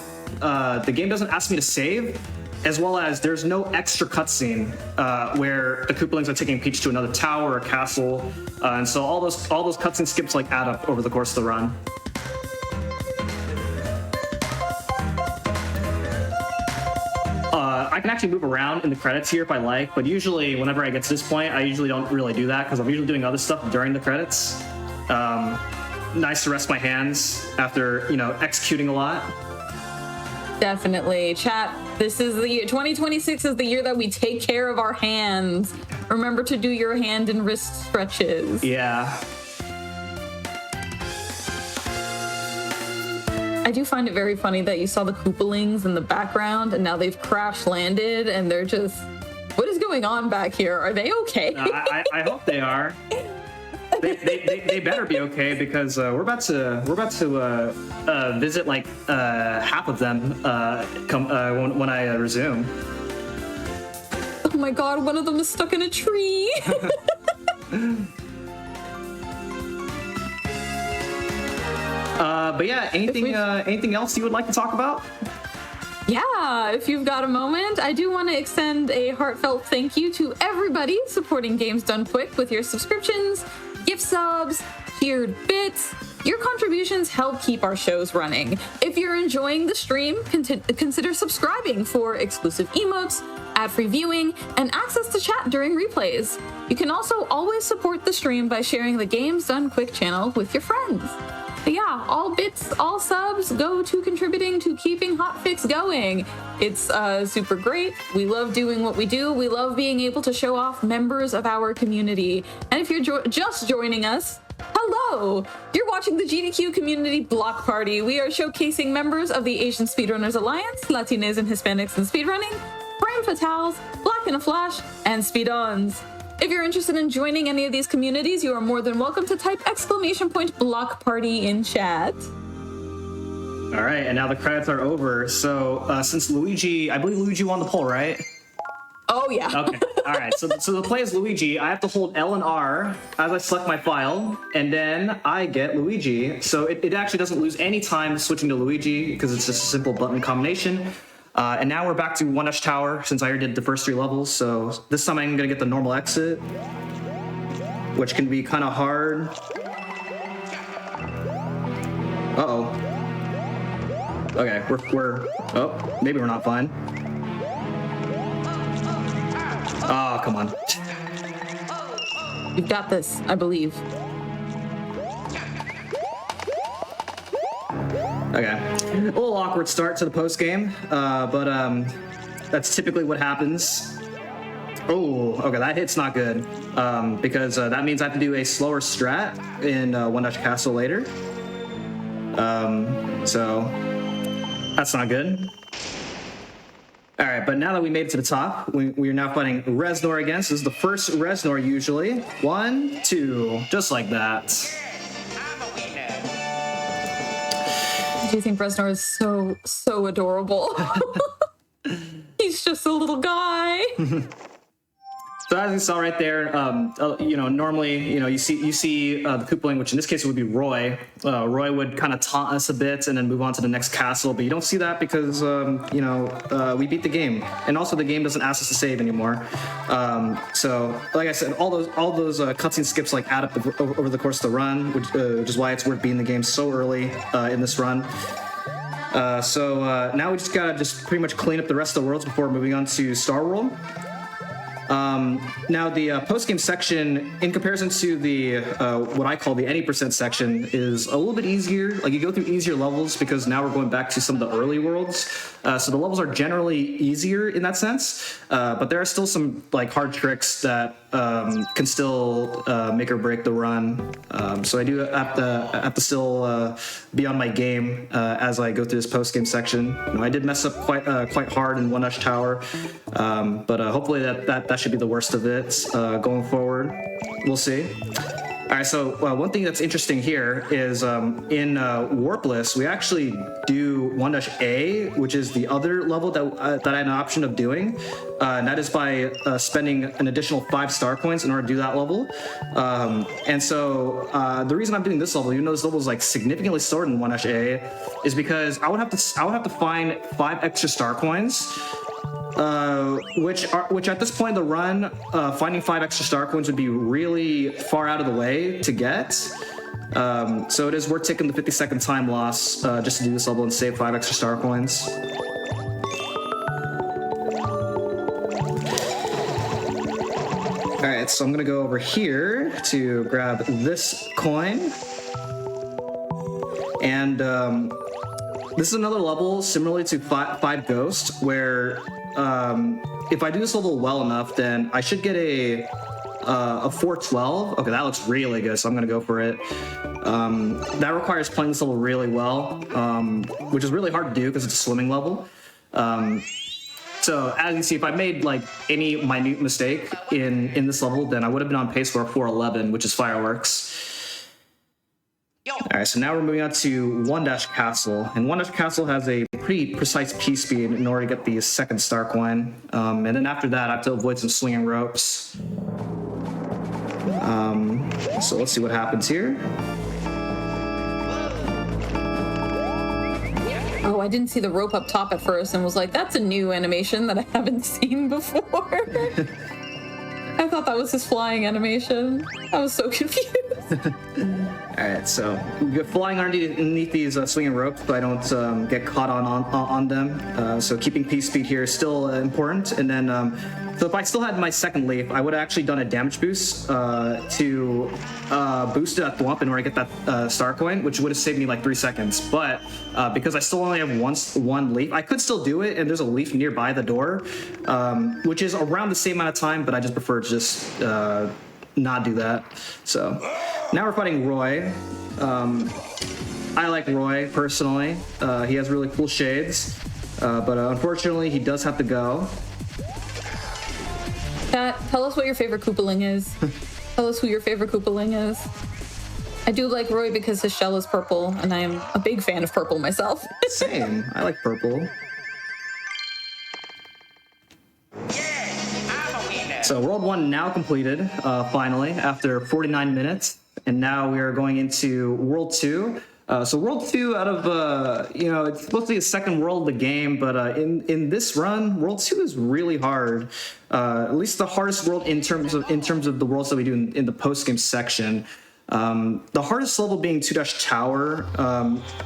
the game doesn't ask me to save. as well as there's no extra cutscene where the Koopalings are taking Peach to another tower or castle, and so all those cutscene skips like add up over the course of the run. I can actually move around in the credits here if I like, but usually whenever I get to this point, I usually don't really do that because I'm usually doing other stuff during the credits. Nice to rest my hands after, executing a lot. Definitely. Chat, this is the year. 2026 is the year that we take care of our hands. Remember to do your hand and wrist stretches. Yeah. I do find it very funny that you saw the Koopalings in the background and now they've crash landed and they're just, what is going on back here? Are they okay? I hope they are. They better be okay because we're about to visit like half of them when I resume. Oh my god, one of them is stuck in a tree. But yeah, anything else you would like to talk about? Yeah, if you've got a moment, I do want to extend a heartfelt thank you to everybody supporting Games Done Quick with your subscriptions, gift subs, tiered bits. Your contributions help keep our shows running. If you're enjoying the stream, consider subscribing for exclusive emotes, ad-free viewing, and access to chat during replays. You can also always support the stream by sharing the Games Done Quick channel with your friends. But yeah, all bits, all subs go to contributing to keeping Hotfix going. It's super great. We love doing what we do. We love being able to show off members of our community. And if you're just joining us, hello! You're watching the GDQ Community Block Party. We are showcasing members of the Asian Speedrunners Alliance, Latinas and Hispanics in speedrunning, Prime Fatales, Black in a Flash, and Speed-Ons. If you're interested in joining any of these communities, you are more than welcome to type !block party in chat. All right, and now the credits are over. So since I believe Luigi won the poll, right? Oh yeah. Okay. All right. So to play as Luigi, I have to hold L and R as I select my file, and then I get Luigi. So it actually doesn't lose any time switching to Luigi because it's just a simple button combination. And now we're back to One Dash Tower since I already did the first 3 levels. So this time I'm gonna get the normal exit, which can be kind of hard. Uh-oh. Okay, oh, maybe we're not fine. Oh, come on. You've got this, I believe. Okay, a little awkward start to the post game, but that's typically what happens. Oh, okay, that hit's not good because that means I have to do a slower strat in One Dash Castle later. So that's not good. All right, but now that we made it to the top, we are now fighting Reznor again. So this is the first Reznor usually. 1, 2, just like that. Do you think Reznor is so adorable? He's just a little guy. So as you saw right there, normally, you see the Koopaling, which in this case would be Roy. Roy would kind of taunt us a bit and then move on to the next castle, but you don't see that because, we beat the game, and also the game doesn't ask us to save anymore. So, like I said, all those cutscene skips like add up over the course of the run, which is why it's worth beating the game so early in this run. So now we just gotta pretty much clean up the rest of the worlds before moving on to Star World. Now the post-game section, in comparison to the what I call the any % section, is a little bit easier. Like you go through easier levels because now we're going back to some of the early worlds. So the levels are generally easier in that sense, but there are still some like hard tricks that can still make or break the run. So I do have to still be on my game as I go through this post-game section. I did mess up quite hard in One Dash Tower, but hopefully that should be the worst of it going forward. We'll see. All right, so one thing that's interesting here is in Warpless, we actually do 1-A, which is the other level that I had an option of doing. And that is by spending an additional 5 star points in order to do that level. And so the reason I'm doing this level, even though this level is like significantly slower than 1-A, is because I would have to find 5 extra star coins which at this point in the run, finding 5 extra star coins would be really far out of the way to get. So it is worth taking the 50-second time loss just to do this level and save 5 extra star coins. Alright, so I'm gonna go over here to grab this coin. And this is another level similarly to 5 Ghost, where if I do this level well enough, then I should get a 412. Okay, that looks really good, so I'm gonna go for it. That requires playing this level really well, which is really hard to do because it's a swimming level. So as you see, if I made like any minute mistake in this level, then I would have been on pace for a 411, which is fireworks. All right, so now we're moving on to 1- Castle, and 1- Castle has a pretty precise P speed in order to get the second star coin, and then after that, I have to avoid some swinging ropes. So let's see what happens here. Oh, I didn't see the rope up top at first and was like, that's a new animation that I haven't seen before. I thought that was his flying animation. I was so confused. Alright, so flying underneath these swinging ropes, but I don't get caught on them. So keeping P speed here is still important. And then, so if I still had my second leaf, I would have actually done a damage boost to boost that thwomp in order to get that star coin, which would have saved me like 3 seconds. But because I still only have one leaf, I could still do it, and there's a leaf nearby the door, which is around the same amount of time, but I just prefer to just not do that. So now we're fighting Roy. I like Roy personally. He has really cool shades, but unfortunately he does have to go. Kat, tell us what your favorite Koopaling is. Tell us who your favorite Koopaling is. I do like Roy because his shell is purple, and I am a big fan of purple myself. Same. I like purple. So World 1 now completed, finally, after 49 minutes. And now we are going into World 2. So World 2 out of, it's supposed to be the second world of the game, but in this run, World 2 is really hard. At least the hardest world in terms of the worlds that we do in the post-game section. The hardest level being 2-Tower,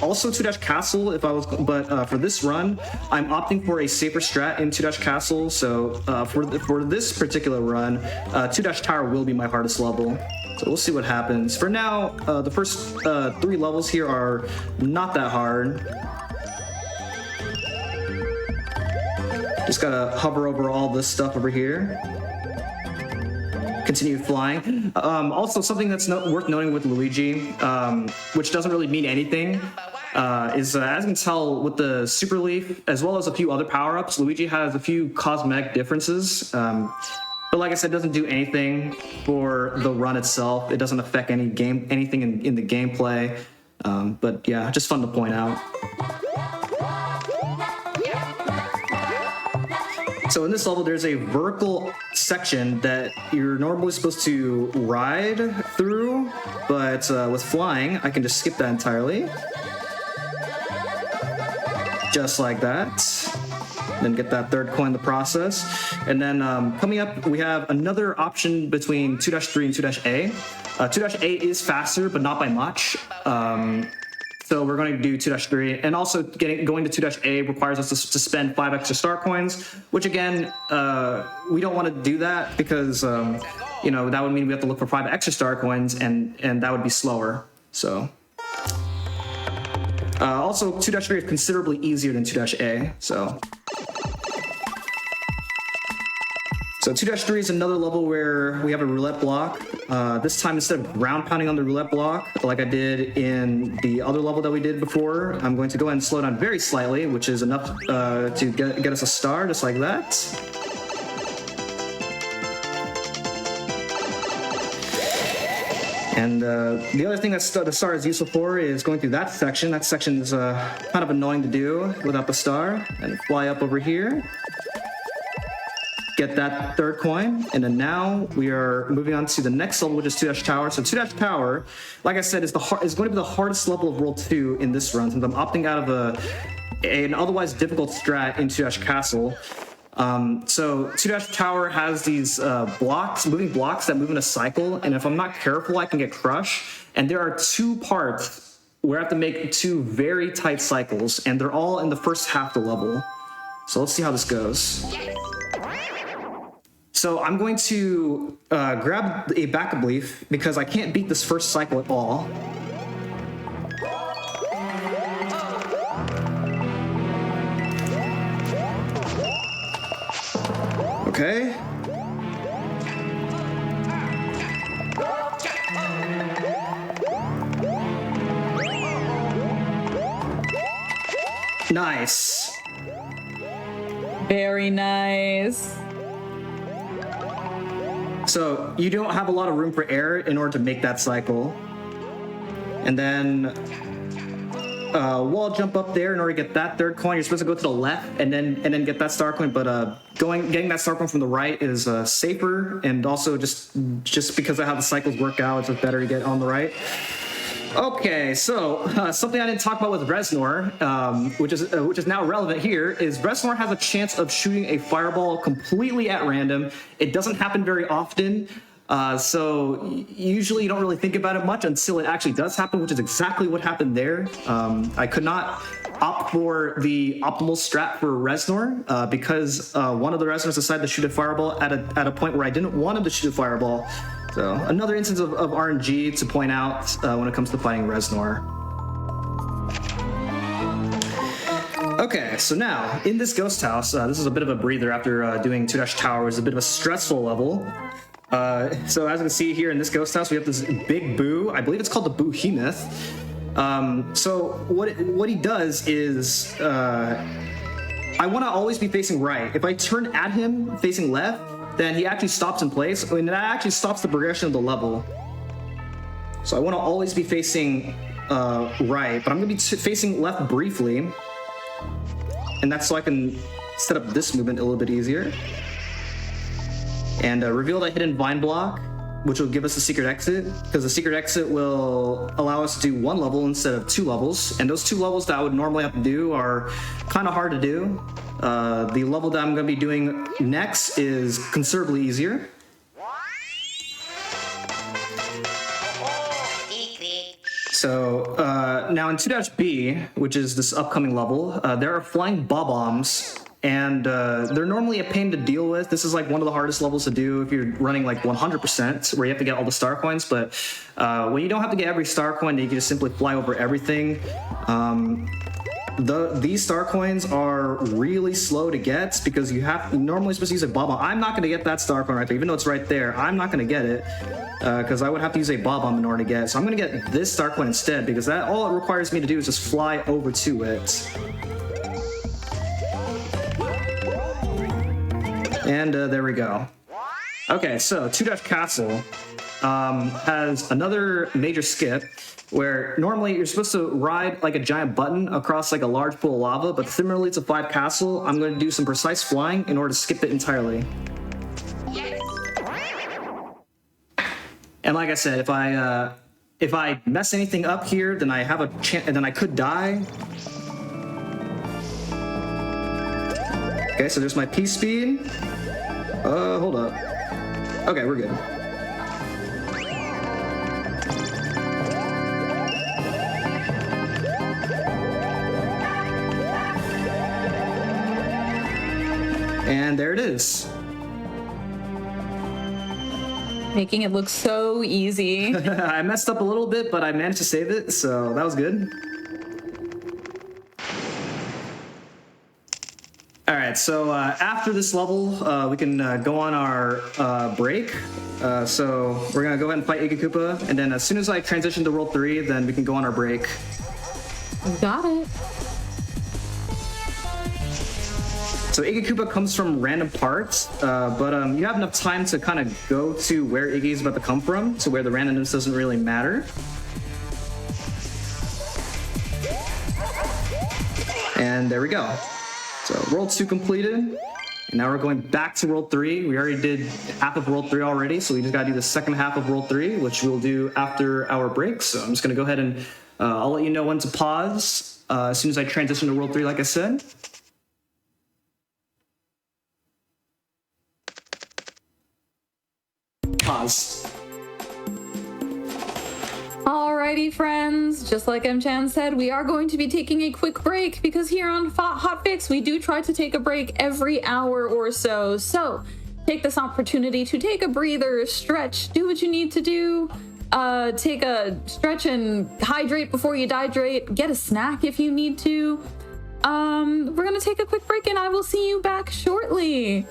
also 2-Castle but for this run, I'm opting for a safer strat in 2-Castle, so for this particular run, 2-Tower will be my hardest level. So we'll see what happens. For now, the first 3 levels here are not that hard. Just gotta hover over all this stuff over here. Continue flying. Also, something that's worth noting with Luigi, which doesn't really mean anything, is as you can tell with the Super Leaf, as well as a few other power-ups, Luigi has a few cosmetic differences. But like I said, it doesn't do anything for the run itself. It doesn't affect anything in the gameplay. But yeah, just fun to point out. So in this level, there's a vertical section that you're normally supposed to ride through, but with flying, I can just skip that entirely. Just like that. Then get that third coin in the process. And then coming up, we have another option between 2-3 and 2-A. 2-A is faster, but not by much. So we're going to do 2-3, and also going to 2-A requires us to spend 5 extra star coins, which again, we don't want to do that because that would mean we have to look for 5 extra star coins, and that would be slower. So also 2-3 is considerably easier than 2-A. So 2-3 is another level where we have a roulette block. This time, instead of ground pounding on the roulette block, like I did in the other level that we did before, I'm going to go ahead and slow down very slightly, which is enough to get us a star, just like that. And the other thing that the star is useful for is going through that section. That section is kind of annoying to do without the star. And fly up over here. Get that third coin, and then now we are moving on to the next level, which is 2-Tower. So 2-Tower, like I said, is going to be the hardest level of World 2 in this run, since I'm opting out of an otherwise difficult strat in 2-Castle. So 2-Dash Tower has these moving blocks that move in a cycle, and if I'm not careful, I can get crushed. And there are 2 parts where I have to make 2 very tight cycles, and they're all in the first half of the level. So let's see how this goes. So I'm going to grab a backup leaf because I can't beat this first cycle at all. Okay. Nice. Very nice. So you don't have a lot of room for error in order to make that cycle. And then wall jump up there in order to get that 3rd coin. You're supposed to go to the left and then get that star coin, but getting that star coin from the right is safer, and also just because of how the cycles work out, it's just better to get on the right. Okay, so something I didn't talk about with Reznor, which is now relevant here, is Reznor has a chance of shooting a fireball completely at random. It doesn't happen very often, so usually you don't really think about it much until it actually does happen, which is exactly what happened there. I could not opt for the optimal strat for Reznor because one of the Reznors decided to shoot a fireball at a point where I didn't want him to shoot a fireball. So another instance of RNG to point out when it comes to fighting Reznor. Okay, so now in this ghost house, this is a bit of a breather after doing 2-Dash Tower. It's a bit of a stressful level. So as you can see here in this ghost house, we have this big boo. I believe it's called the Behemoth. So what he does is I want to always be facing right. If I turn at him facing left, then he actually stops in place, and that actually stops the progression of the level. So I want to always be facing right, but I'm going to be facing left briefly, and that's so I can set up this movement a little bit easier. And reveal that hidden vine block, which will give us a secret exit, because the secret exit will allow us to do 1 level instead of 2 levels, and those 2 levels that I would normally have to do are kind of hard to do. The level that I'm going to be doing next is considerably easier. So now in 2-B, which is this upcoming level, there are flying bob-ombs, and they're normally a pain to deal with. This is like one of the hardest levels to do if you're running like 100%, where you have to get all the star coins, but when you don't have to get every star coin, you can just simply fly over everything. These star coins are really slow to get because you're normally supposed to use a bob bomb. I'm not going to get that star coin right there, even though it's right there. I'm not going to get it because I would have to use a bob bomb in order to get it. So I'm going to get this star coin instead, because that all it requires me to do is just fly over to it. And there we go. Okay, so 2-Dash Castle has another major skip, where normally you're supposed to ride like a giant button across like a large pool of lava, but similarly to 5 Castle, I'm going to do some precise flying in order to skip it entirely. And like I said, if I mess anything up here, then I have a chance, and then I could die. Okay, so there's my P-speed. Hold up. Okay, we're good. And there it is. Making it look so easy. I messed up a little bit, but I managed to save it, so that was good. All right, so after this level, we can go on our break. So we're gonna go ahead and fight Iga Koopa, and then as soon as I transition to World 3, then we can go on our break. Got it. So Iga Koopa comes from random parts, but you have enough time to kind of go to where Iggy is about to come from, so where the randomness doesn't really matter. And there we go. So World 2 completed, and now we're going back to World 3. We already did half of World 3 already, so we just gotta do the second half of World 3, which we'll do after our break. So I'm just gonna go ahead and I'll let you know when to pause as soon as I transition to World 3, like I said. cause. Alrighty, friends, just like M-Chan said, we are going to be taking a quick break because here on Hotfix, we do try to take a break every hour or so. So take this opportunity to take a breather, stretch, do what you need to do. Take a stretch and hydrate before you dehydrate. Get a snack if you need to. We're gonna take a quick break and I will see you back shortly.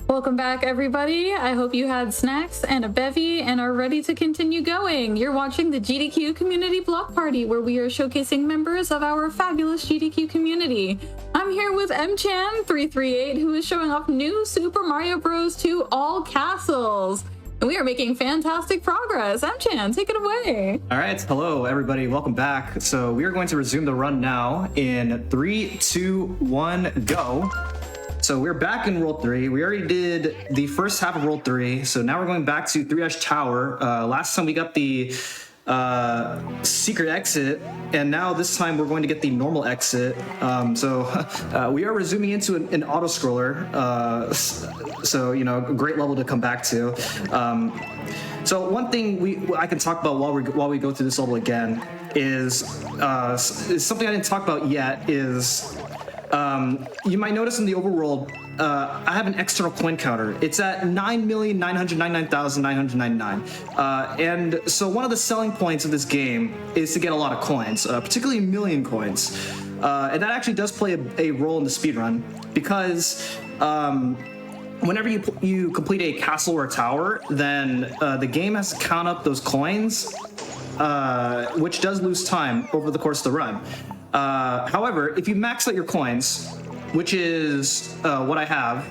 Welcome back, everybody. I hope you had snacks and a bevy and are ready to continue going. You're watching the GDQ Community Block Party, where we are showcasing members of our fabulous GDQ community. I'm here with MChan338, who is showing off new Super Mario Bros. 2 All Castles. And we are making fantastic progress. MChan, take it away. All right, hello everybody, welcome back. So we are going to resume the run now in 3, 2, 1, go. So we're back in World 3. We already did the first half of World 3, so now we're going back to 3 Tower. Last time we got the secret exit, and now this time we're going to get the normal exit. We are resuming into an auto-scroller, so, you know, a great level to come back to. So one thing I can talk about while we go through this level again is something I didn't talk about yet is... you might notice in the overworld, I have an external coin counter. It's at 9,999,999. And so one of the selling points of this game is to get a lot of coins, particularly million coins. And that actually does play a role in the speedrun because whenever you complete a castle or a tower, then the game has to count up those coins, which does lose time over the course of the run. However, if you max out your coins, which is what I have,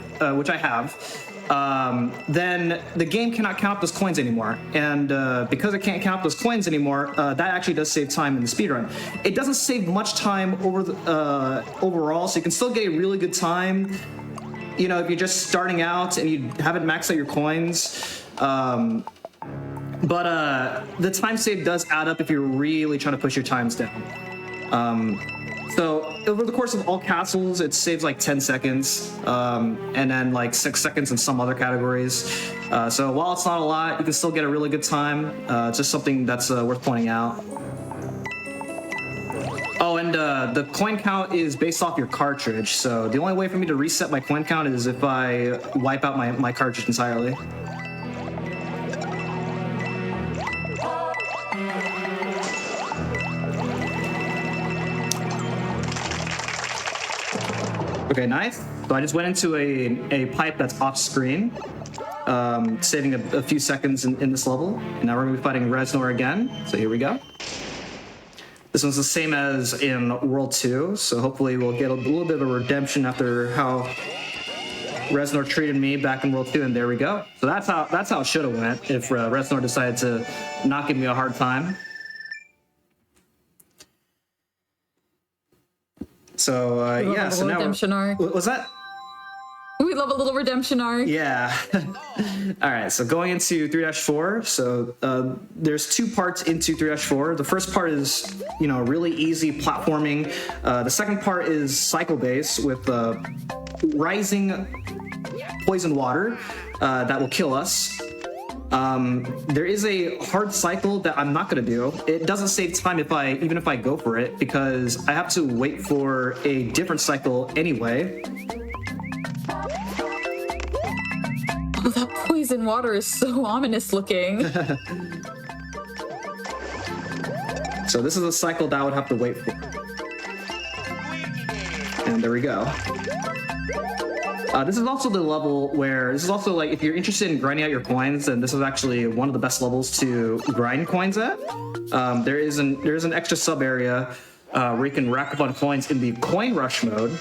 then the game cannot count up those coins anymore. And because it can't count up those coins anymore, that actually does save time in the speedrun. It doesn't save much time overall, so you can still get a really good time, you know, if you're just starting out and you haven't maxed out your coins. But the time save does add up if you're really trying to push your times down. So over the course of all castles, it saves like 10 seconds, and then like 6 seconds in some other categories. So while it's not a lot, you can still get a really good time. It's just something that's worth pointing out. Oh, and the coin count is based off your cartridge. So the only way for me to reset my coin count is if I wipe out my cartridge entirely. Okay, nice. So I just went into a pipe that's off screen, saving a few seconds in this level. And now we're going to be fighting Reznor again. So here we go. This one's the same as in World 2, so hopefully we'll get a little bit of a redemption after how Reznor treated me back in World 2, and there we go. So that's how it should have went if Reznor decided to not give me a hard time. So yeah, so now redemption arc. Was that? We love a little redemption arc. Yeah. All right, so going into 3-4, so there's 2 parts into 3-4. The first part is, you know, really easy platforming. The second part is cycle based with rising poison water that will kill us. There is a hard cycle that I'm not going to do. It doesn't save time even if I go for it, because I have to wait for a different cycle anyway. Oh, that poison water is so ominous looking. So this is a cycle that I would have to wait for. And there we go. This is also the level where, this is also like, if you're interested in grinding out your coins, then this is actually one of the best levels to grind coins at. There is an extra sub area where you can rack up on coins in the coin rush mode.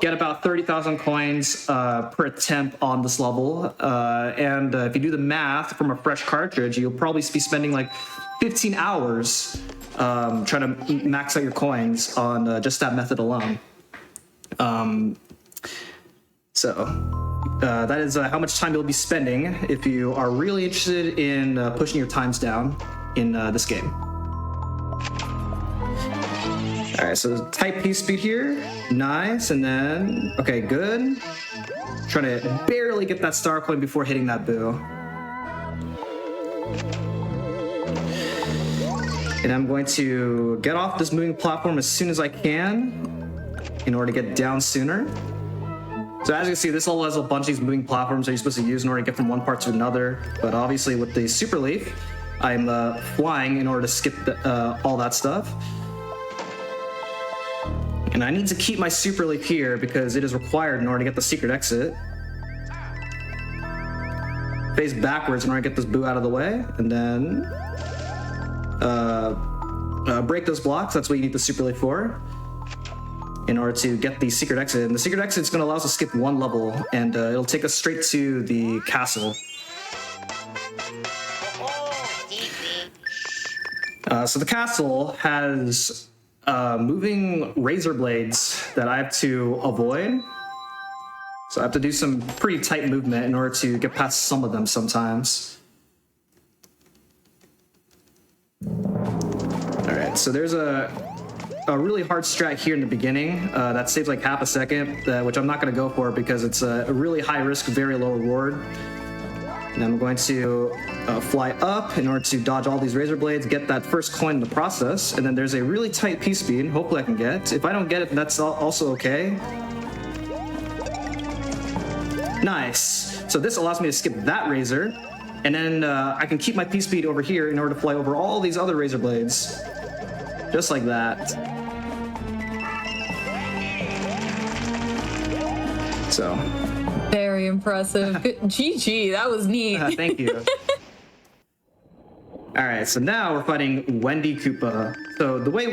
Get about 30,000 coins per attempt on this level. And if you do the math from a fresh cartridge, you'll probably be spending like 15 hours trying to max out your coins on just that method alone. So that is how much time you'll be spending if you are really interested in pushing your times down in this game. All right, so type P speed here, nice, and then, okay, good. Trying to barely get that star coin before hitting that boo. And I'm going to get off this moving platform as soon as I can in order to get down sooner. So as you can see, this level has a bunch of these moving platforms that you're supposed to use in order to get from one part to another. But obviously with the Super Leaf, I'm flying in order to skip all that stuff. And I need to keep my Super Leaf here because it is required in order to get the secret exit. face backwards in order to get this boo out of the way, and then break those blocks. That's what you need the super leaf for, in order to get the secret exit. And the secret exit is going to allow us to skip one level, and it'll take us straight to the castle. So the castle has moving razor blades that I have to avoid. So I have to do some pretty tight movement in order to get past some of them sometimes. All right, so there's a really hard strat here in the beginning that saves like half a second, which I'm not going to go for because it's a really high risk, very low reward. And I'm going to fly up in order to dodge all these razor blades, get that first coin in the process, and then there's a really tight P-speed, hopefully I can get. If I don't get it, that's also okay. Nice. So this allows me to skip that razor, and then I can keep my P-speed over here in order to fly over all these other razor blades. Just like that. So. Very impressive. Good. GG, that was neat. Thank you. All right, so now we're fighting Wendy Koopa. So the way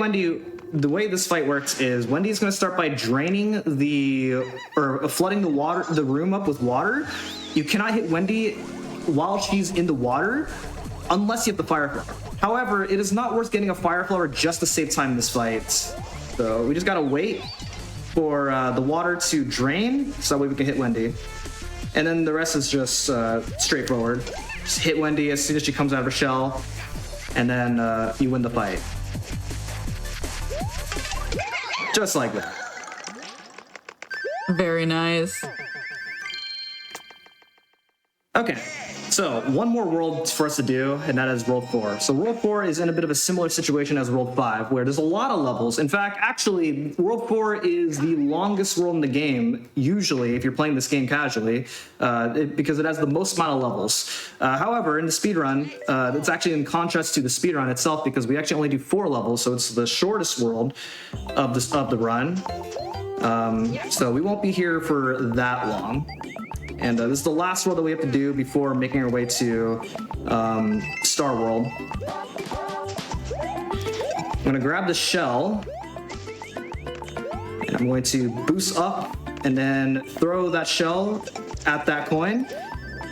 this fight works is Wendy's going to start by draining flooding the room up with water. You cannot hit Wendy while she's in the water unless you have the fire flower. However, it is not worth getting a fire flower just to save time in this fight. So we just got to wait for the water to drain so that way we can hit Wendy. And then the rest is just straightforward. Just hit Wendy as soon as she comes out of her shell, and then you win the fight. Just like that. Very nice. Okay, so one more world for us to do, and that is World 4. So World 4 is in a bit of a similar situation as World 5, where there's a lot of levels. In fact, actually, World 4 is the longest world in the game, usually, if you're playing this game casually, because it has the most amount of levels. However, in the speedrun, it's actually in contrast to the speedrun itself, because we actually only do 4 levels, so it's the shortest world of the run. So we won't be here for that long. And this is the last world that we have to do before making our way to Star World. I'm going to grab the shell, and I'm going to boost up and then throw that shell at that coin.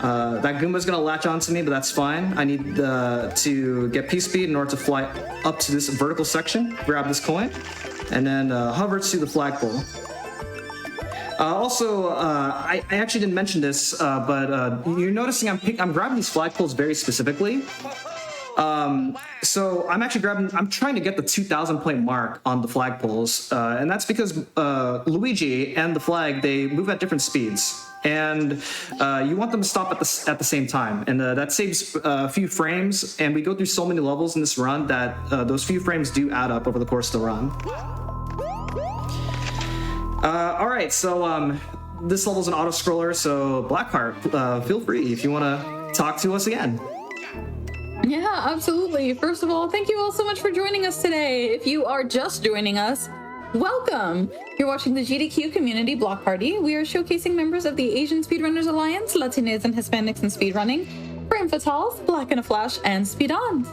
That Goomba's going to latch onto me, but that's fine. I need to get P-speed in order to fly up to this vertical section, grab this coin, and then hover to the flagpole. Also, I actually didn't mention this, but you're noticing I'm grabbing these flagpoles very specifically. So I'm trying to get the 2,000 point mark on the flagpoles, and that's because Luigi and the flag, they move at different speeds, and you want them to stop at the same time, and that saves a few frames. And we go through so many levels in this run that those few frames do add up over the course of the run. All right, so this level's an auto-scroller, so Blackheart, feel free if you want to talk to us again. Yeah, absolutely. First of all, thank you all so much for joining us today. If you are just joining us, welcome. You're watching the GDQ Community Block Party. We are showcasing members of the Asian Speedrunners Alliance, Latinas and Hispanics in Speedrunning, Frame Fatales, Black in a Flash, and Speedons.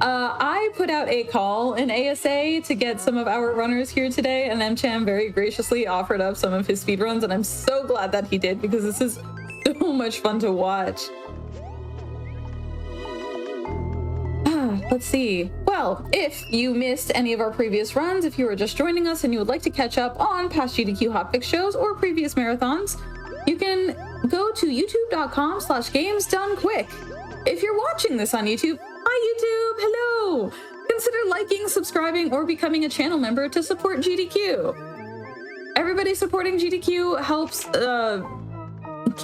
I put out a call in ASA to get some of our runners here today, and MCham very graciously offered up some of his speedruns, and I'm so glad that he did because this is so much fun to watch. Let's see. Well, if you missed any of our previous runs, if you were just joining us and you would like to catch up on past GDQ Hotfix shows or previous marathons, you can go to youtube.com/gamesdonequick. If you're watching this on YouTube, hi YouTube, hello! Consider liking, subscribing, or becoming a channel member to support GDQ. Everybody supporting GDQ helps,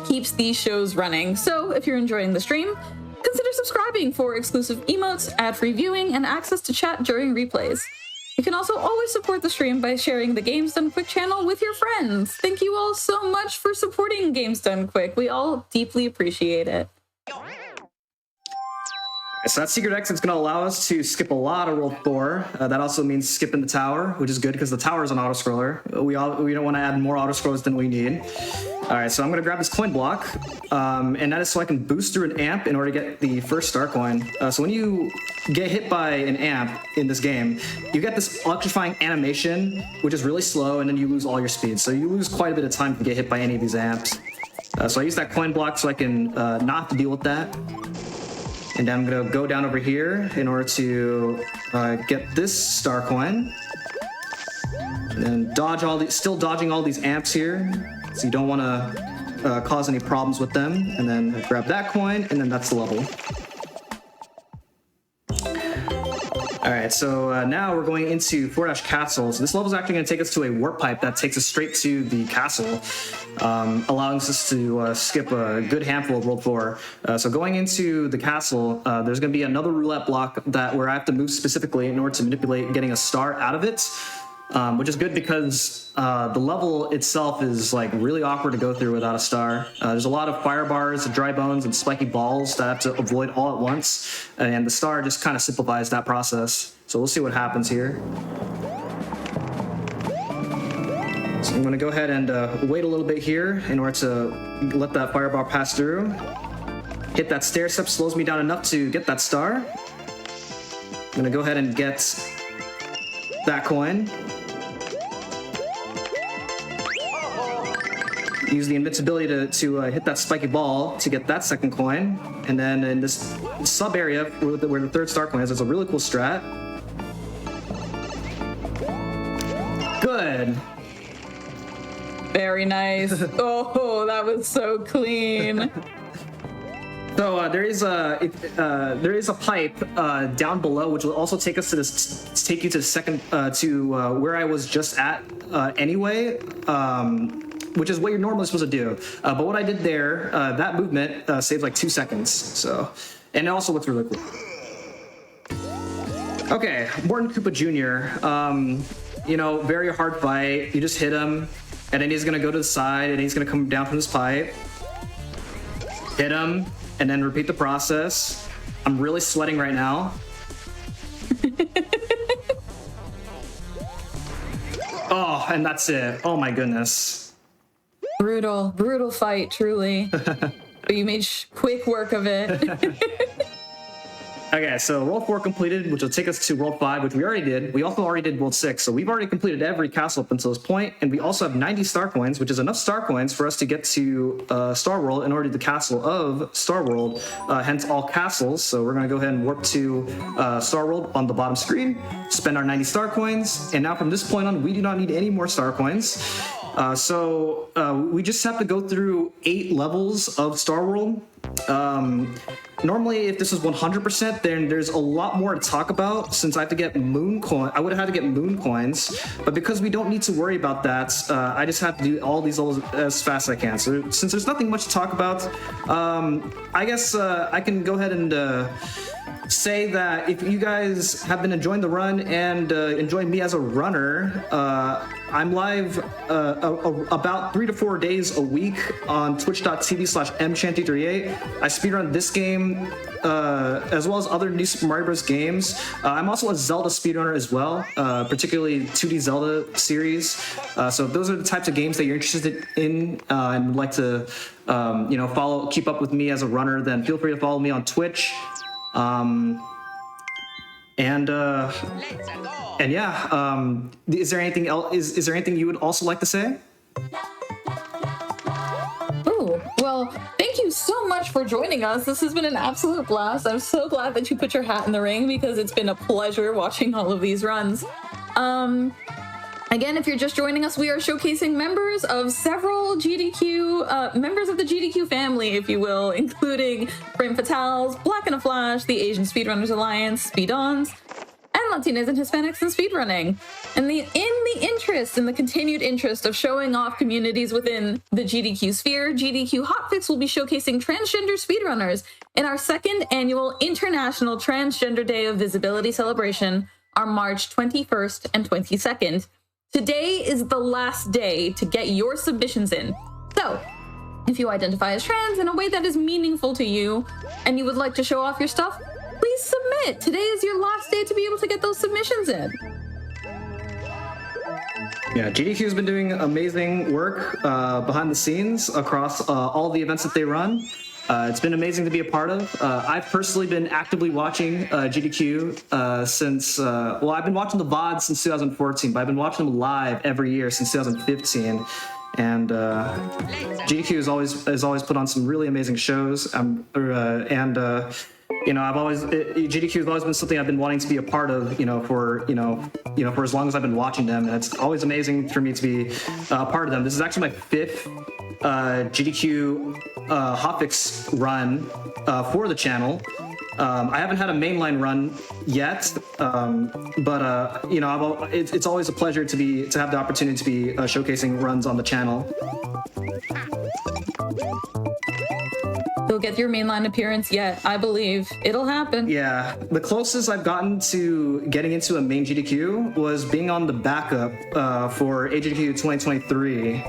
keeps these shows running. So if you're enjoying the stream, consider subscribing for exclusive emotes, ad-free viewing, and access to chat during replays. You can also always support the stream by sharing the Games Done Quick channel with your friends. Thank you all so much for supporting Games Done Quick. We all deeply appreciate it. So that secret exit's going to allow us to skip a lot of World 4. That also means skipping the tower, which is good because the tower is an auto-scroller. We don't want to add more auto-scrollers than we need. All right, so I'm going to grab this coin block, and that is so I can boost through an amp in order to get the first star coin. So when you get hit by an amp in this game, you get this electrifying animation, which is really slow, and then you lose all your speed. So you lose quite a bit of time to get hit by any of these amps. So I use that coin block so I can not have to deal with that. And then I'm gonna go down over here in order to get this star coin. And then dodge still dodging all these amps here. So you don't wanna cause any problems with them. And then grab that coin, and then that's the level. All right, so now we're going into Four Dash Castle. So this level is actually going to take us to a warp pipe that takes us straight to the castle, allowing us to skip a good handful of World 4. So going into the castle, there's going to be another roulette block where I have to move specifically in order to manipulate getting a star out of it, which is good because the level itself is like really awkward to go through without a star. There's a lot of fire bars, dry bones, and spiky balls that I have to avoid all at once, and the star just kind of simplifies that process. So we'll see what happens here. So I'm going to go ahead and wait a little bit here in order to let that fireball pass through. Hit that stair step, slows me down enough to get that star. I'm going to go ahead and get that coin. Use the invincibility to hit that spiky ball to get that second coin. And then in this sub area where the third star coin is, there's a really cool strat. Good. Very nice. Oh, that was so clean. So there is a pipe down below, which will also take us to take you to the second where I was just at anyway, which is what you're normally supposed to do. But what I did there, that movement saved like 2 seconds. So, and it also looks really cool. Okay, Morton Koopa Jr. You know, very hard fight. You just hit him, and then he's gonna go to the side, and he's gonna come down from this pipe. Hit him. And then repeat the process. I'm really sweating right now. Oh, and that's it. Oh my goodness. Brutal fight, truly. But you made quick work of it. Okay, so World 4 completed, which will take us to World 5, which we already did. We also already did World 6, so we've already completed every castle up until this point, and we also have 90 star coins, which is enough star coins for us to get to Star World in order to the castle of Star World, hence all castles. So we're going to go ahead and warp to Star World on the bottom screen, spend our 90 star coins, and now from this point on, we do not need any more star coins. So we just have to go through 8 levels of Star World. Normally, if this was 100%, then there's a lot more to talk about since I have to get moon coin. I would have had to get moon coins, but because we don't need to worry about that, I just have to do all these levels as fast as I can. So since there's nothing much to talk about, I guess I can go ahead and say that if you guys have been enjoying the run and enjoying me as a runner, I'm live about 3 to 4 days a week on twitch.tv/mchanty38. I speedrun this game as well as other new Super Mario Bros. Games. I'm also a Zelda speedrunner as well, particularly 2D Zelda series. So if those are the types of games that you're interested in and would like to keep up with me as a runner, then feel free to follow me on Twitch. Is there anything else? Is there anything you would also like to say? Oh, well, thank you so much for joining us. This has been an absolute blast. I'm so glad that you put your hat in the ring because it's been a pleasure watching all of these runs. Again, if you're just joining us, we are showcasing members of several GDQ, members of the GDQ family, if you will, including Frame Fatales, Black in a Flash, the Asian Speedrunners Alliance, Speed-Ons, and Latinas and Hispanics in speedrunning. And in the continued interest of showing off communities within the GDQ sphere, GDQ Hotfix will be showcasing transgender speedrunners in our 2nd annual International Transgender Day of Visibility celebration on March 21st and 22nd. Today is the last day to get your submissions in. So, if you identify as trans in a way that is meaningful to you and you would like to show off your stuff, please submit. Today is your last day to be able to get those submissions in. Yeah, GDQ has been doing amazing work behind the scenes across all the events that they run. It's been amazing to be a part of. I've personally been actively watching GDQ since, well, I've been watching the VODs since 2014, but I've been watching them live every year since 2015. And GDQ has always put on some really amazing shows. You know, GDQ has always been something I've been wanting to be a part of, for as long as I've been watching them. And it's always amazing for me to be a part of them. This is actually my 5th GDQ Hotfix run for the channel. I haven't had a mainline run yet, but it's always a pleasure to have the opportunity to be showcasing runs on the channel. You'll get your mainline appearance yet. I believe it'll happen. Yeah, the closest I've gotten to getting into a main GDQ was being on the backup for GDQ 2023.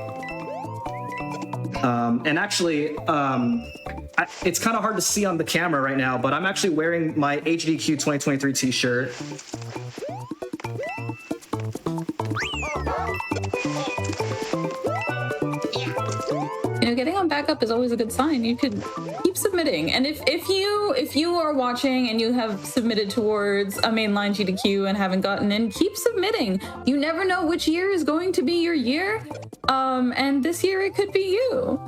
And actually, it's kind of hard to see on the camera right now, but I'm actually wearing my GDQ 2023 t-shirt. Getting on backup is always a good sign. You could keep submitting, and if you are watching and you have submitted towards a mainline GDQ and haven't gotten in, keep submitting. You never know which year is going to be your year, and this year it could be you.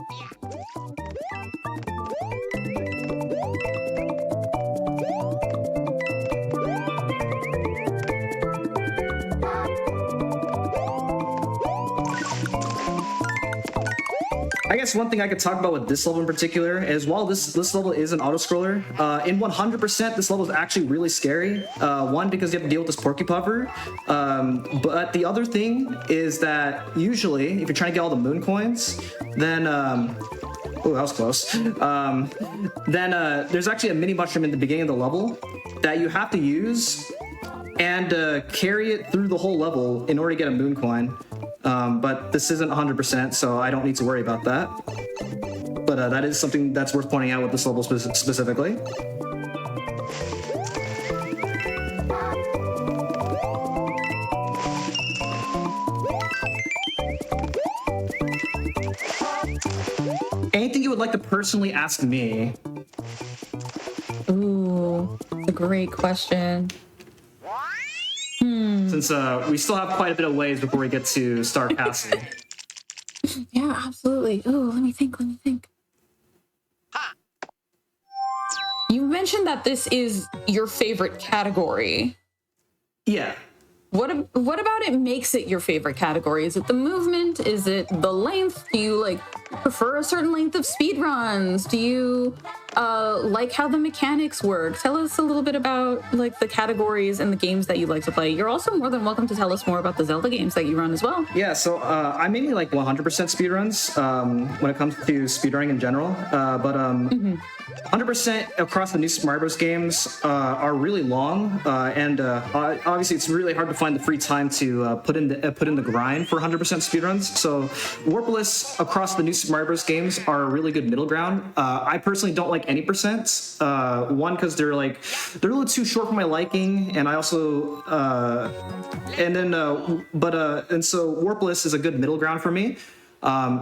I guess one thing I could talk about with this level in particular is while this level is an auto-scroller, in 100% this level is actually really scary. One, because you have to deal with this porcupuffer, but the other thing is that usually, if you're trying to get all the moon coins, then oh, that was close. Then there's actually a mini mushroom in the beginning of the level that you have to use and carry it through the whole level in order to get a moon coin. But this isn't 100%, so I don't need to worry about that. But that is something that's worth pointing out with this level specifically. Anything you would like to personally ask me? Ooh, that's a great question. Since we still have quite a bit of ways before we get to Star Castle. Yeah, absolutely. Ooh, let me think. You mentioned that this is your favorite category. Yeah. What about it makes it your favorite category? Is it the movement? Is it the length? Do you prefer a certain length of speed runs? Do you like how the mechanics work? Tell us a little bit about the categories and the games that you like to play. You're also more than welcome to tell us more about the Zelda games that you run as well. Yeah, so I mainly like 100% speedruns when it comes to speedrunning in general. But 100% across the new Super Mario Bros. Games are really long, and obviously it's really hard to find the free time to put in the grind for 100% speedruns. So warpless across the new Super Mario Bros. Games are a really good middle ground. I personally don't like any percents. One, because they're a little too short for my liking, and I also and so warpless is a good middle ground for me.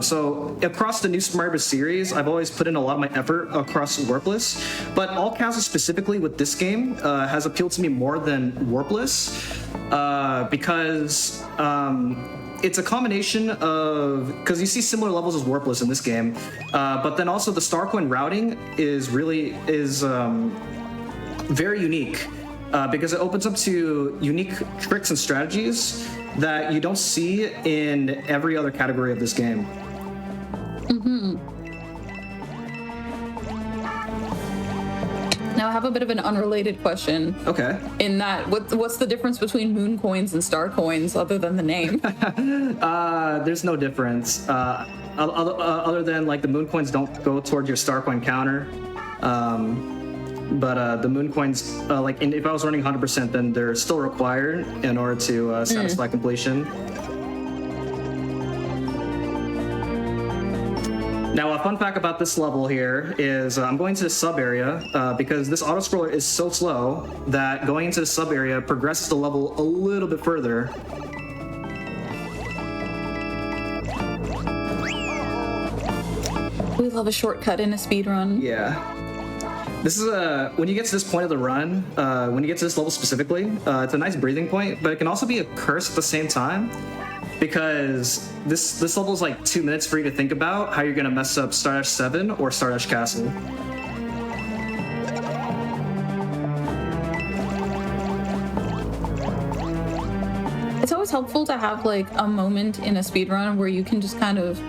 So across the new Super Mario Bros. Series, I've always put in a lot of my effort across warpless, but all castles specifically with this game has appealed to me more than warpless because it's a combination of, because you see similar levels as warpless in this game, but then also the star coin routing is very unique because it opens up to unique tricks and strategies that you don't see in every other category of this game. Now I have a bit of an unrelated question. Okay. In that, what's the difference between moon coins and star coins other than the name? There's no difference. Other than the moon coins don't go towards your star coin counter. But the moon coins, if I was running 100%, then they're still required in order to satisfy completion. Now, a fun fact about this level here is I'm going to the sub area because this auto scroller is so slow that going into the sub area progresses the level a little bit further. We love a shortcut in a speedrun. Yeah. This is when you get to this point of the run, when you get to this level specifically, it's a nice breathing point, but it can also be a curse at the same time. Because this level is like 2 minutes for you to think about how you're gonna mess up Stardust 7 or Stardust Castle. It's always helpful to have like a moment in a speedrun where you can just kind of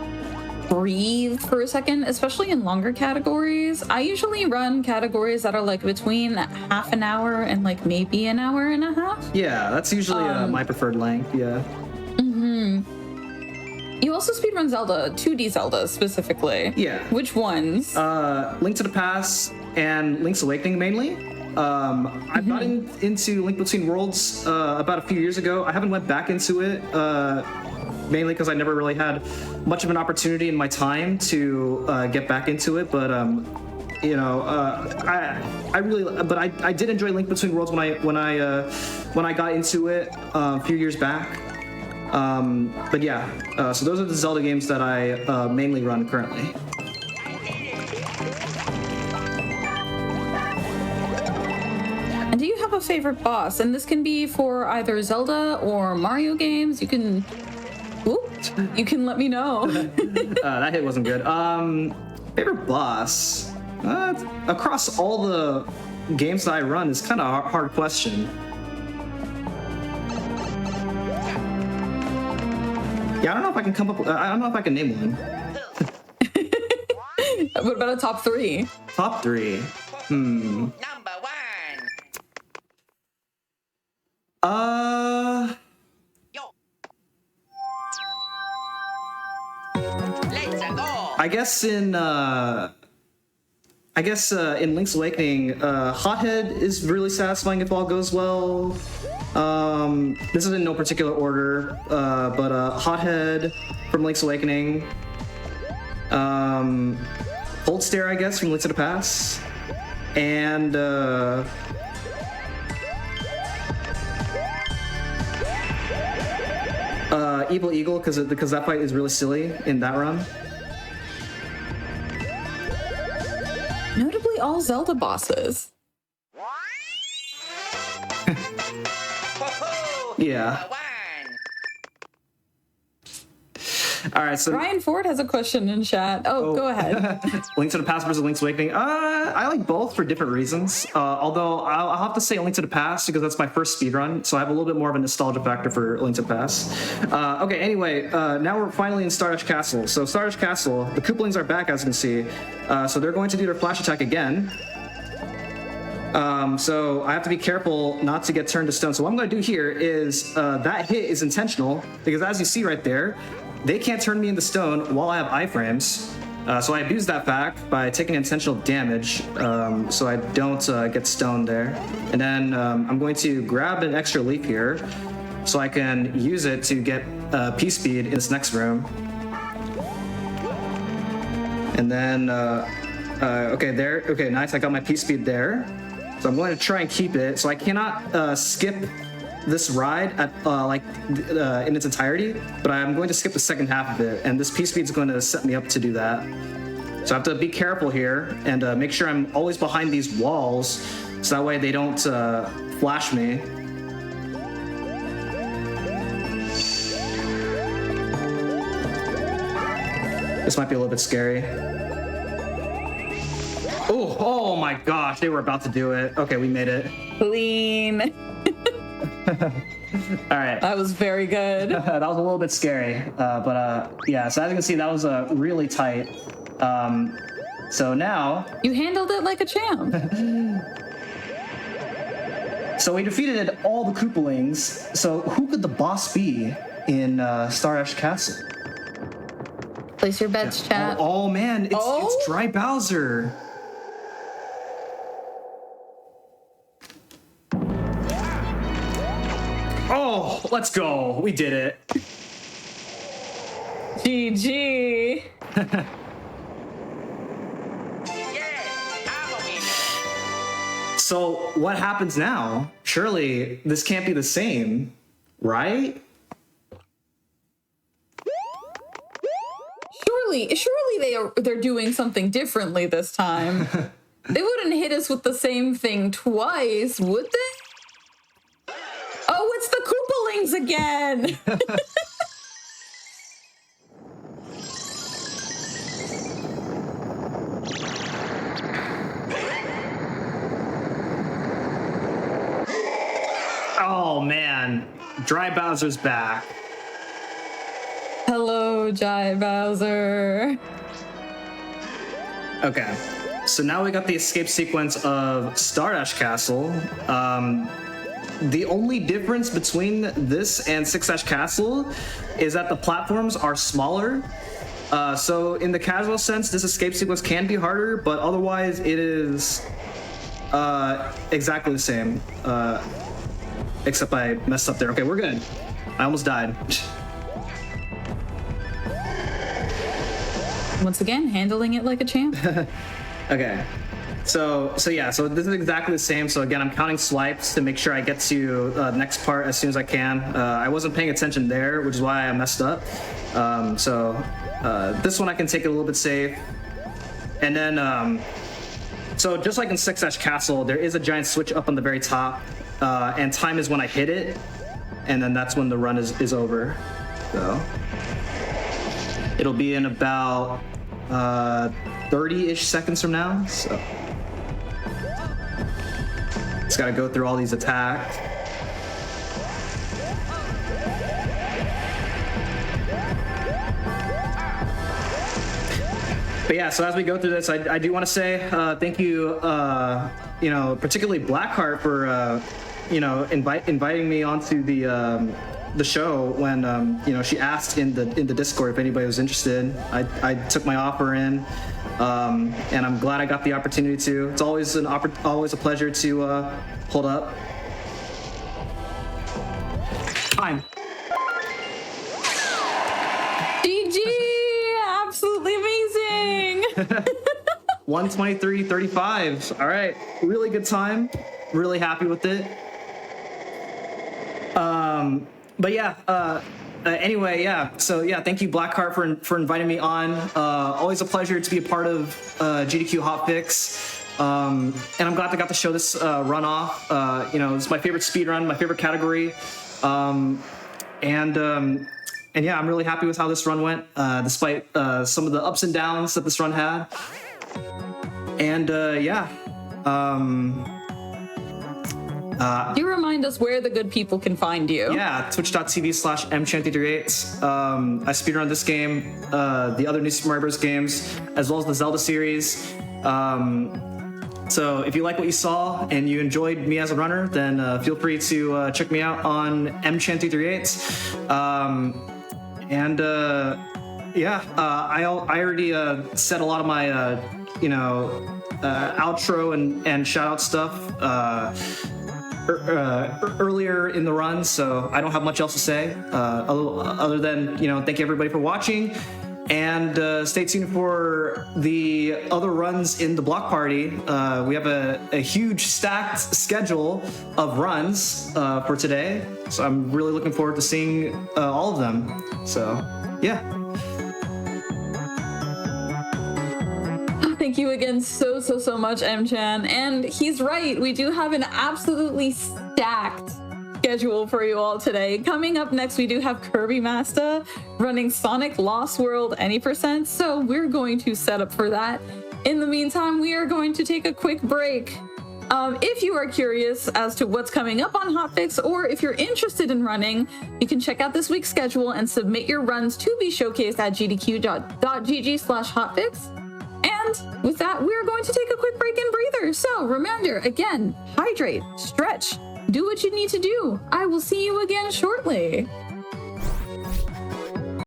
breathe for a second, especially in longer categories. I usually run categories that are like between half an hour and like maybe an hour and a half. Yeah, that's usually my preferred length, yeah. You also speedrun Zelda, 2D Zelda specifically. Yeah. Which ones? Link to the Past and Link's Awakening mainly. I got into Link Between Worlds about a few years ago. I haven't went back into it mainly because I never really had much of an opportunity in my time to get back into it. But you know, I did enjoy Link Between Worlds when I got into it a few years back. But yeah, so those are the Zelda games that I mainly run currently. And do you have a favorite boss? And this can be for either Zelda or Mario games. You can let me know. That hit wasn't good. Favorite boss? Across all the games that I run is kind of a hard question. Yeah, I don't know if I can come up with, I don't know if I can name one. What about a top 3? Top 3? Number 1. Yo. Let's go. I guess in Link's Awakening, Hothead is really satisfying if all goes well. This is in no particular order, but Hothead from Link's Awakening. Cold Stare, I guess, from Link to the Past. And Evil Eagle, because that fight is really silly in that run. Notably all Zelda bosses. Yeah. All right, so Ryan Ford has a question in chat. Oh, go ahead. Link to the Past versus Link's Awakening. I like both for different reasons. Although I'll have to say Link to the Past because that's my first speedrun, so I have a little bit more of a nostalgia factor for Link to the Past. Okay, anyway, now we're finally in Stardust Castle. So Stardust Castle, the Koopalings are back, as you can see. So they're going to do their flash attack again. So I have to be careful not to get turned to stone. So what I'm going to do here is that hit is intentional because as you see right there, they can't turn me into stone while I have iframes. So I abuse that fact by taking intentional damage so I don't get stoned there. And then I'm going to grab an extra leaf here so I can use it to get P-speed in this next room. And then, okay, there. Okay, nice. I got my P-speed there. So I'm going to try and keep it. So I cannot skip this ride at in its entirety, but I'm going to skip the second half of it, and this P-speed is going to set me up to do that. So I have to be careful here and make sure I'm always behind these walls, so that way they don't flash me. This might be a little bit scary. Oh my gosh, they were about to do it. Okay, we made it. Clean. All right. That was very good. That was a little bit scary, but yeah. So as you can see, that was really tight. So now You handled it like a champ. So we defeated all the Koopalings. So who could the boss be in Stardust Castle? Place your bets, chat. Oh man, it's Dry Bowser. Oh, let's go. We did it. GG. So what happens now? Surely this can't be the same, right? Surely they're doing something differently this time. They wouldn't hit us with the same thing twice, would they? Oh, it's the Koopalings again! Oh man, Dry Bowser's back. Hello, Jai Bowser. Okay, so now we got the escape sequence of Stardash Castle. The only difference between this and Six Dash Castle is that the platforms are smaller. So in the casual sense, this escape sequence can be harder, but otherwise it is exactly the same. Except I messed up there. Okay, we're good. I almost died. Once again, handling it like a champ. Okay. So this is exactly the same. So again, I'm counting swipes to make sure I get to the next part as soon as I can. I wasn't paying attention there, which is why I messed up. This one I can take it a little bit safe. And then, so just like in Six Dash Castle, there is a giant switch up on the very top, and time is when I hit it, and then that's when the run is over. So it'll be in about 30-ish seconds from now. So just gotta go through all these attacks. But yeah, so as we go through this, I do want to say thank you, particularly Blackheart for inviting me onto the show when she asked in the Discord if anybody was interested. I took my offer in, and I'm glad I got the opportunity to. It's always always a pleasure to hold up. Time. GG! Absolutely amazing! 1:23:35. All right, really good time. Really happy with it. But yeah. Anyway, yeah. So yeah, thank you, Blackheart, for inviting me on. Always a pleasure to be a part of GDQ Hotfix. And I'm glad I got to show this run off. It's my favorite speed run, my favorite category. And yeah, I'm really happy with how this run went, despite some of the ups and downs that this run had. And Do you remind us where the good people can find you? Yeah, twitch.tv/mchan338. I speedrun this game, the other New Super Mario Bros. Games, as well as the Zelda series. So if you like what you saw and you enjoyed me as a runner, then feel free to check me out on mchan338. I already said a lot of my outro and shout out stuff earlier in the run, so I don't have much else to say other than thank you everybody for watching, and stay tuned for the other runs in the block party. We have a huge stacked schedule of runs for today, so I'm really looking forward to seeing all of them. So yeah. Thank you again so much, M-Chan. And he's right, we do have an absolutely stacked schedule for you all today. Coming up next, we do have Kirby Master running Sonic Lost World any %, so we're going to set up for that. In the meantime, we are going to take a quick break. If you are curious as to what's coming up on Hotfix, or if you're interested in running, you can check out this week's schedule and submit your runs to be showcased at gdq.gg/hotfix. And with that, we're going to take a quick break and breather. So reminder, again, hydrate, stretch, do what you need to do. I will see you again shortly.